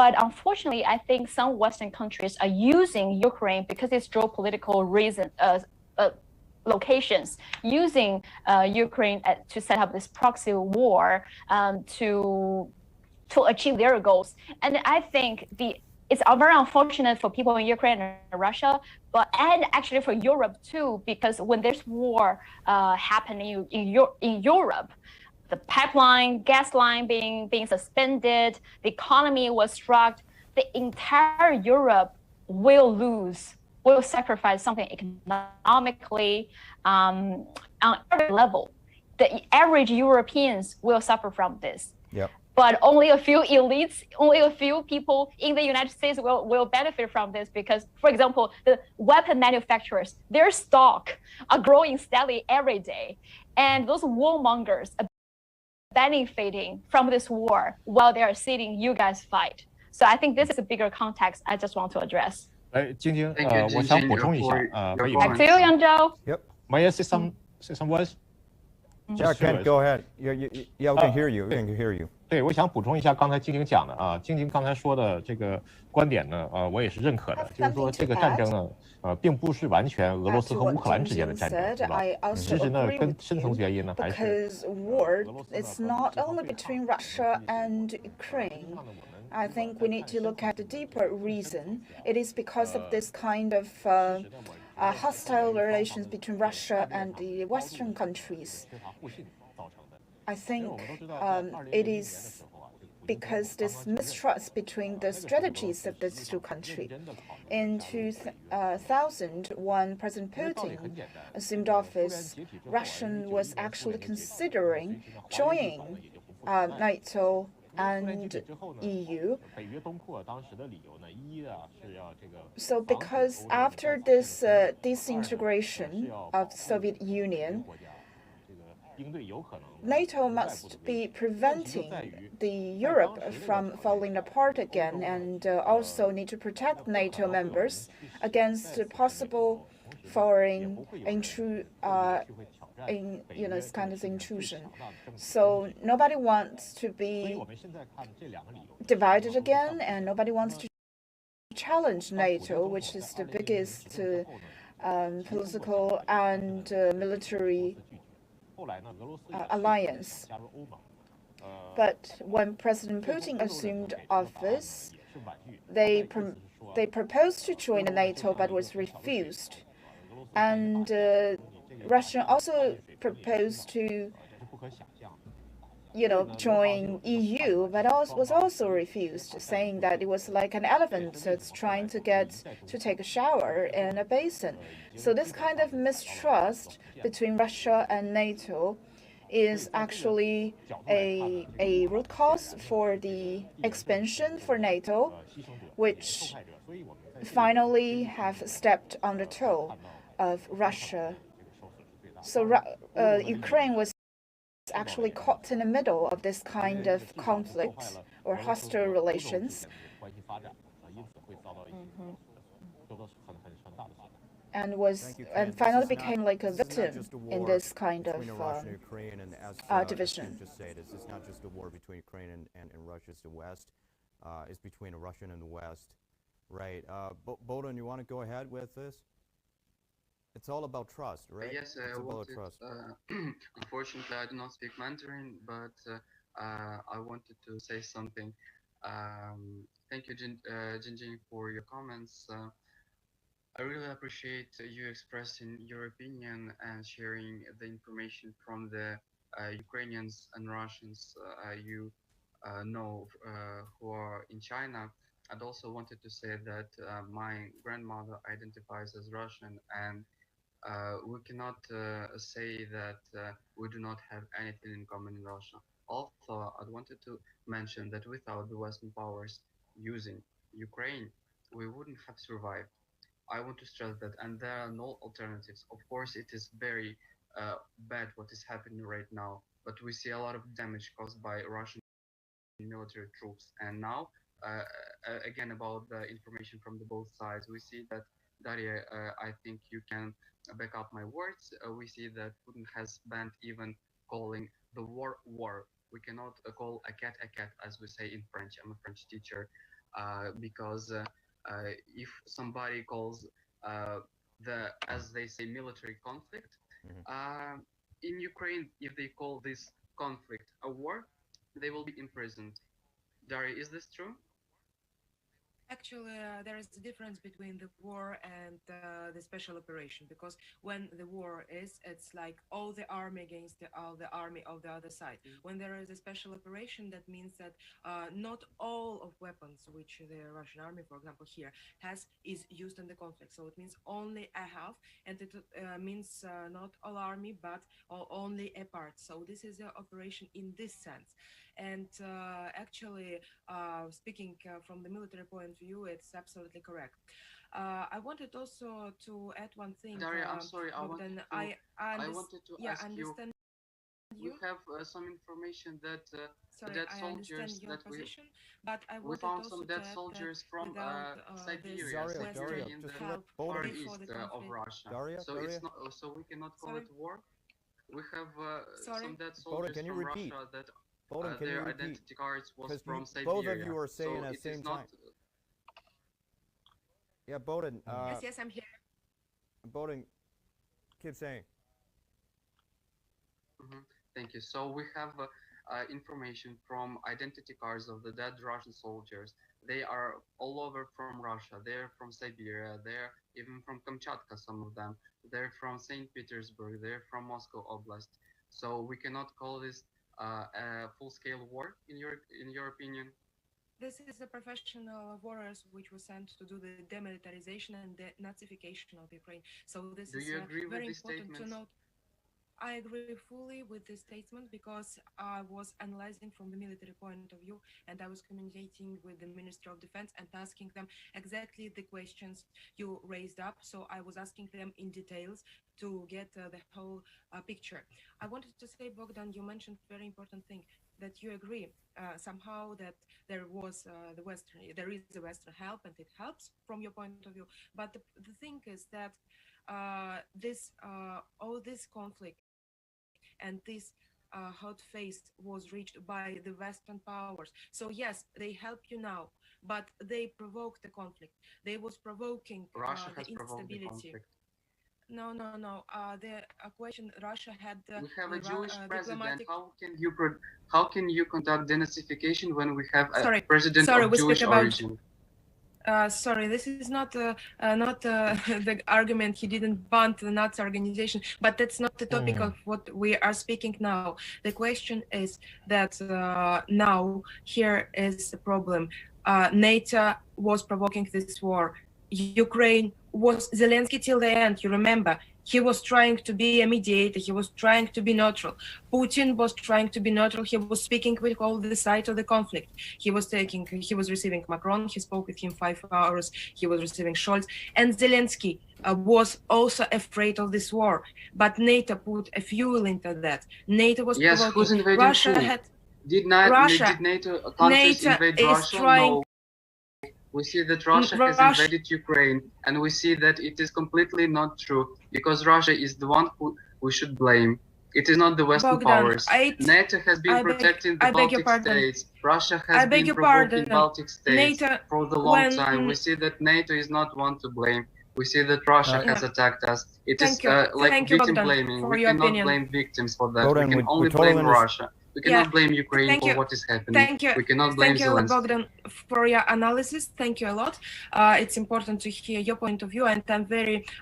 but unfortunately, I think some Western countries are using Ukraine because it's geopolitical reason locations, using Ukraine to set up this proxy war to achieve their goals. And I think it's very unfortunate for people in Ukraine and Russia, and actually for Europe too, because when there's war happening in Europe, the pipeline, gas line being suspended, the economy was struck, the entire Europe will sacrifice something economically on every level. The average Europeans will suffer from this. Yep. But only a few elites, only a few people in the United States will benefit from this because, for example, the weapon manufacturers, their stock are growing steadily every day. And those warmongers are benefiting from this war while they are seeing you guys fight. So I think this is a bigger context I just want to address. 晶晶，我想补充一下，可以吗 Back to you, Yangzhou. Yep. May I say some words? Yeah, Ken, go ahead. Yeah, we can hear you. We can hear you. 对，我想补充一下刚才晶晶讲的啊，晶晶刚才说的这个观点呢，我也是认可的，就是说这个战争呢，并不是完全俄罗斯和乌克兰之间的战争，对吧？其实呢，跟深层次原因呢，还是 war is not only between Russia and Ukraine. I think we need to look at the deeper reason. It is because of this kind of hostile relations between Russia and the Western countries. I think it is because this mistrust between the strategies of these 2 countries. In 2000, when President Putin assumed office, Russia was actually considering joining NATO and EU. So because after this disintegration of the Soviet Union, NATO must be preventing the Europe from falling apart again, and also need to protect NATO members against possible foreign this kind of intrusion. So nobody wants to be divided again, and nobody wants to challenge NATO, which is the biggest political and military alliance. But when President Putin assumed office, they they proposed to join the NATO but was refused. And Russia also proposed to, join EU, but was also refused, saying that it was like an elephant that's trying to take a shower in a basin. So this kind of mistrust between Russia and NATO is actually a root cause for the expansion for NATO, which finally have stepped on the toe of Russia. So Ukraine was actually caught in the middle of this kind of conflict or hostile relations. And finally became like a victim in this kind of division. Just say it, it's not just a war between Ukraine and Russia, it's the West. It's between Russia and the West. Right. Bohdan, you want to go ahead with this? It's all about trust, right? Yes, it's about trust. Unfortunately, I do not speak Mandarin, but I wanted to say something. Thank you, Jinjin, for your comments. I really appreciate you expressing your opinion and sharing the information from the Ukrainians and Russians you know who are in China. I'd also wanted to say that my grandmother identifies as Russian, and we cannot say that we do not have anything in common in Russia. Also, I wanted to mention that without the Western powers using Ukraine, we wouldn't have survived. I want to stress that, and there are no alternatives. Of course, it is very bad what is happening right now, but we see a lot of damage caused by Russian military troops. And now, again, about the information from the both sides, we see that, Daria, I think you can back up my words. We see that Putin has banned even calling the war war. We cannot call a cat, as we say in French. I'm a French teacher, because if somebody calls as they say, military conflict, in Ukraine, if they call this conflict a war, they will be imprisoned. Daria, is this true? Actually, there is a difference between the war and the special operation, because when the war is, it's like all the army against all the army of the other side. When there is a special operation, that means that not all of weapons which the Russian army, for example, here is used in the conflict. So it means only a half, and it means not all army, but only a part. So this is an operation in this sense. And actually, speaking from the military point of view, it's absolutely correct. I wanted also to add one thing. Daria, I'm sorry. I wanted to ask you. We have some information that dead soldiers that we found some dead soldiers from Siberia, in the far east of Russia. So it's not. So we cannot call it war. We have some dead soldiers from Russia that. Bohdan, can their you repeat? identity cards was from Siberia. Both of you are saying so at the same not... time. Yeah, Bohdan. Yes, I'm here. Bohdan, keep saying. Thank you. So we have information from identity cards of the dead Russian soldiers. They are all over from Russia. They're from Siberia. They're even from Kamchatka, some of them. They're from St. Petersburg. They're from Moscow Oblast. So we cannot call this a full-scale war, in your opinion? This is the professional warriors which were sent to do the demilitarization and denazification of Ukraine. So this do is you agree very with important to note. I agree fully with this statement, because I was analyzing from the military point of view, and I was communicating with the Ministry of Defense and asking them exactly the questions you raised up. So I was asking them in details to get the whole picture. I wanted to say, Bogdan, you mentioned very important thing, that you agree somehow that there is the Western help, and it helps from your point of view. But the thing is that all this conflict and this hot phase was reached by the Western powers. So yes, they help you now, but they provoked the conflict. They was provoking the instability. No. The question Russia had. We have a Jewish president. How can you conduct denazification when we have a president of Jewish origin? Sorry, this is not the argument. He didn't ban the Nazi organization, but that's not the topic of what we are speaking now. The question is that now here is the problem. NATO was provoking this war. Ukraine was Zelensky till the end. You remember, he was trying to be a mediator. He was trying to be neutral. Putin was trying to be neutral. He was speaking with all the sides of the conflict. He was receiving Macron. He spoke with him 5 hours. He was receiving Scholz. And Zelensky was also afraid of this war. But NATO put a fuel into that. NATO was provoking. Who's invading Russia who? had. Did NATO countries invade Russia? No. We see that Russia has invaded Ukraine, and we see that it is completely not true, because Russia is the one who we should blame. It is not the Western powers. NATO has been protecting the Baltic states. Russia has been provoking Baltic states for the long time. We see that NATO is not one to blame. We see that Russia has attacked us. It is like victim blaming. We cannot blame victims for that. We can only blame Russia. We cannot blame Ukraine for what is happening. We cannot blame Zelensky. Thank you, Bogdan, for your analysis. Thank you a lot. It's important to hear your point of view, and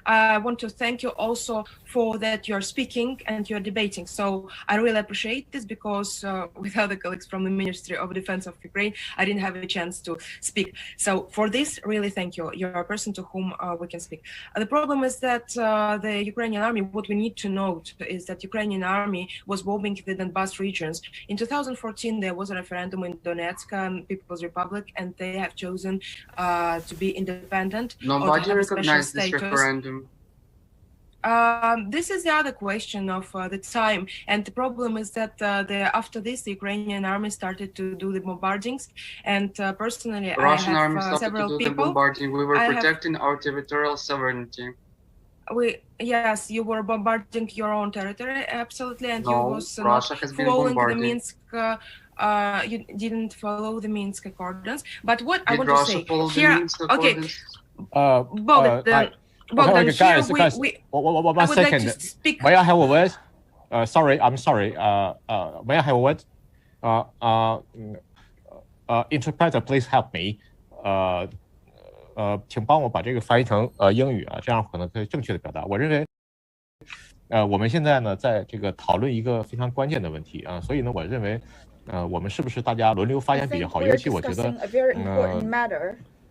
I want to thank you also for that you're speaking and you're debating. So I really appreciate this, because with other colleagues from the Ministry of Defense of Ukraine, I didn't have a chance to speak. So for this, really thank you. You're a person to whom we can speak. The problem is that the Ukrainian army, what we need to note is that Ukrainian army was bombing the Donbas regions. In 2014, there was a referendum in Donetsk, People's Republic, and they have chosen to be independent. Nobody recognized this referendum. This is the other question of the time, and the problem is that after this, the Ukrainian army started to do the bombardings, and personally, Russian I have army started several to do people. the bombarding. We were protecting our territorial sovereignty. Yes, you were bombarding your own territory, absolutely, and you was Russia has been following the bombarding. Minsk. You didn't follow the Minsk Accordance. But what I want Russia to say follow the here, Minsk okay, Accordance? Bogdan, okay, here guys, one would second. like to speak. May I have a word? Sorry, I'm sorry. May I have a word? Interpreter, please help me. 请帮我把这个翻译成英语啊，这样可能可以正确的表达。我认为，我们现在呢，在这个讨论一个非常关键的问题啊，所以呢，我认为，我们是不是大家轮流发言比较好？尤其我觉得，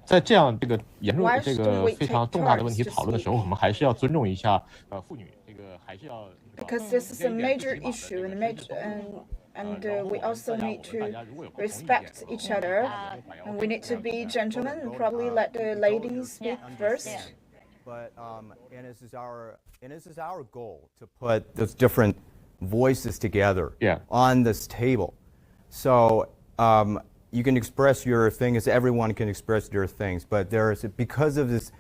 在这样这个严重这个非常重大的问题讨论的时候，我们还是要尊重一下妇女，这个还是要。Because this is a major issue and we also need to respect each other, and we need to be gentlemen and probably let the ladies speak first. But and this is our goal to put those different voices together on this table. So you can express your things. Everyone can express their things, but because of this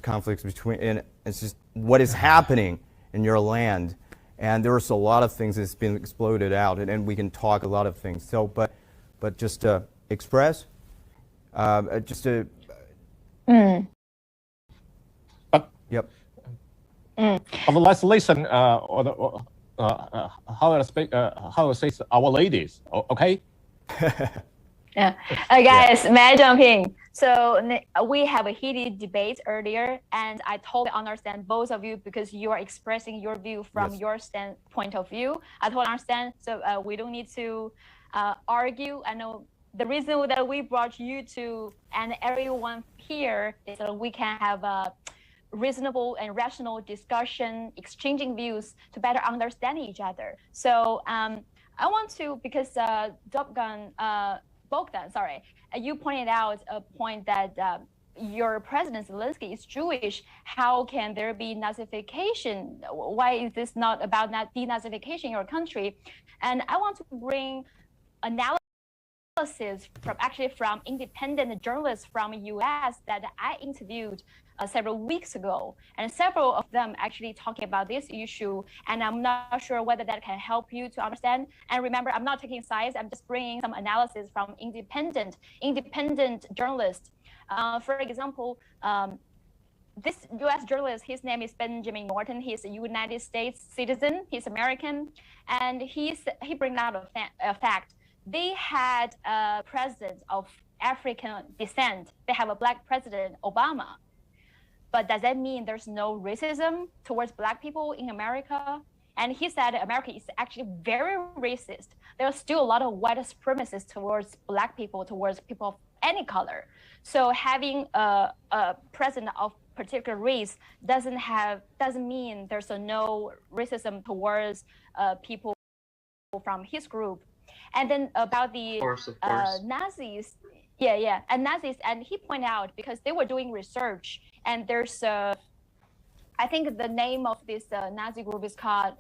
conflict between, and it's just what is happening in your land. And there's a lot of things that's been exploded out, and we can talk a lot of things. So, but just to express, just to. Yep. Let's listen. How to speak? How to say our ladies? Okay. Yeah. Guys, may I jump in? So we have a heated debate earlier, and I totally understand both of you because you are expressing your view from your point of view. I totally understand. So we don't need to argue. I know the reason that we brought you two and everyone here is that we can have a reasonable and rational discussion, exchanging views to better understand each other. So I want to, because Bogdan, sorry, you pointed out a point that your president Zelensky is Jewish. How can there be Nazification? Why is this not about denazification in your country? And I want to bring analysis from independent journalists from US that I interviewed several weeks ago, and several of them actually talking about this issue, and I'm not sure whether that can help you to understand. And remember, I'm not taking sides, I'm just bringing some analysis from independent journalists. For example, this US journalist, his name is Benjamin Norton. He's a United States citizen, he's American, and he brings out a fact. They had president of African descent. They have a black president, Obama. But does that mean there's no racism towards black people in America? And he said America is actually very racist. There's still a lot of white supremacists towards black people, towards people of any color. So having a president of particular race doesn't mean there's no racism towards people from his group. And then about the Of course. Nazis, and Nazis, and he pointed out because they were doing research, and there's I think the name of this Nazi group is called,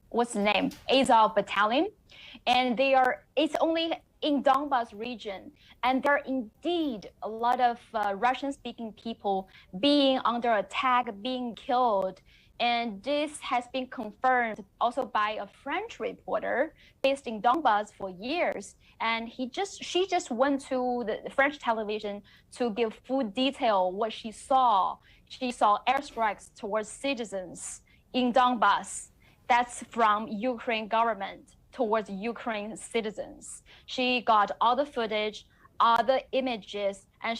what's the name? Azov Battalion, and it's only in Donbas region, and there are indeed a lot of Russian-speaking people being under attack, being killed. And this has been confirmed also by a French reporter based in Donbas for years. And she just went to the French television to give full detail what she saw. She saw airstrikes towards citizens in Donbas. That's from Ukraine government towards Ukraine citizens. She got all the footage, all the images, and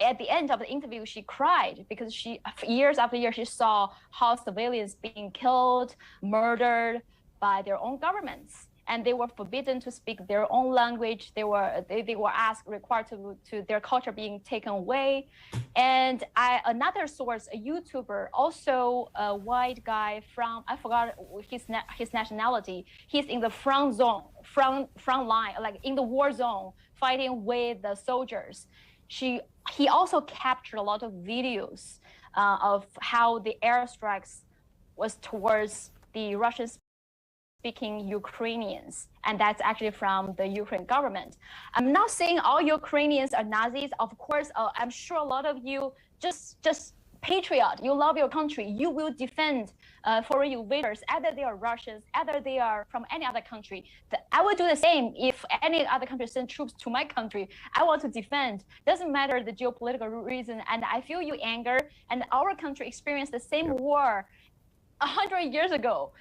at the end of the interview, she cried because years after years, she saw how civilians being killed, murdered by their own governments, and they were forbidden to speak their own language. They were required to their culture being taken away. And another source, a YouTuber, also a white guy from, I forgot his nationality. He's in the front line, like in the war zone, fighting with the soldiers. He also captured a lot of videos of how the airstrikes was towards the Russian-speaking Ukrainians, and that's actually from the Ukraine government. I'm not saying all Ukrainians are Nazis. Of course, I'm sure a lot of you just patriot. You love your country. You will defend foreign invaders, either they are Russians, either they are from any other country. I will do the same if any other country send troops to my country. I want to defend. Doesn't matter the geopolitical reason. And I feel your anger. And our country experienced the same war 100 years ago.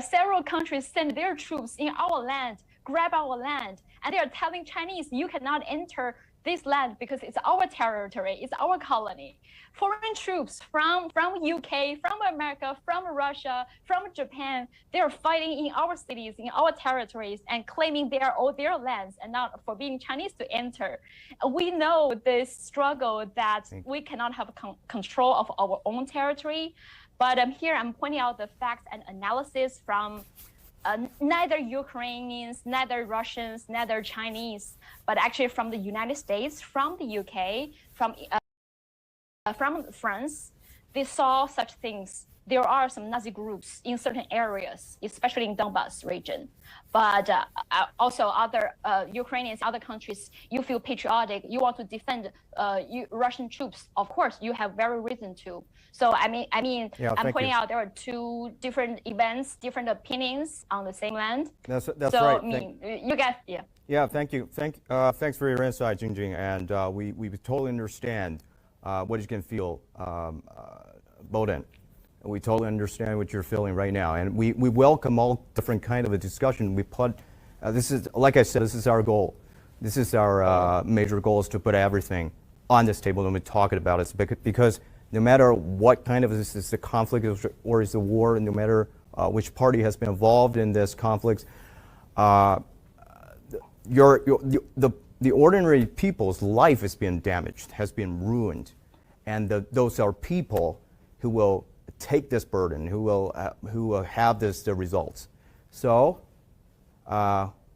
Several countries sent their troops in our land, grab our land, and they are telling Chinese, you cannot enter this land because it's our territory, it's our colony. Foreign troops from UK, from America, from Russia, from Japan, they're fighting in our cities, in our territories, and claiming they are all their lands and not forbidding Chinese to enter. We know this struggle that we cannot have control of our own territory, but here I'm pointing out the facts and analysis from neither Ukrainians, neither Russians, neither Chinese, but actually from the United States, from the UK, from France. They saw such things. There are some Nazi groups in certain areas, especially in Donbas region. But also other Ukrainians, other countries, you feel patriotic, you want to defend Russian troops. Of course, you have very reason to. So I mean, I'm pointing out there are two different events, different opinions on the same land. That's so, right. I mean, you guys, yeah. Yeah, thank you. Thanks for your insight, Jingjing, and we totally understand what you can feel, Boden. We totally understand what you're feeling right now, and we welcome all different kind of a discussion. We put this is, like I said, this is our goal. This is our major goal, is to put everything on this table and we talk about it, because no matter what kind of this is the conflict or is the war, and no matter which party has been involved in this conflict, the ordinary people's life has been damaged, has been ruined, and those are people who will take this burden, who will have the results. So,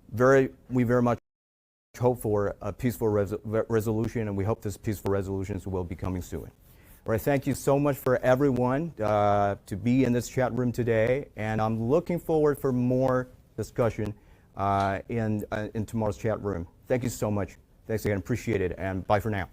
we very much hope for a peaceful resolution, and we hope this peaceful resolutions will be coming soon. All right, thank you so much for everyone to be in this chat room today, and I'm looking forward for more discussion in tomorrow's chat room. Thank you so much. Thanks again, appreciate it, and bye for now.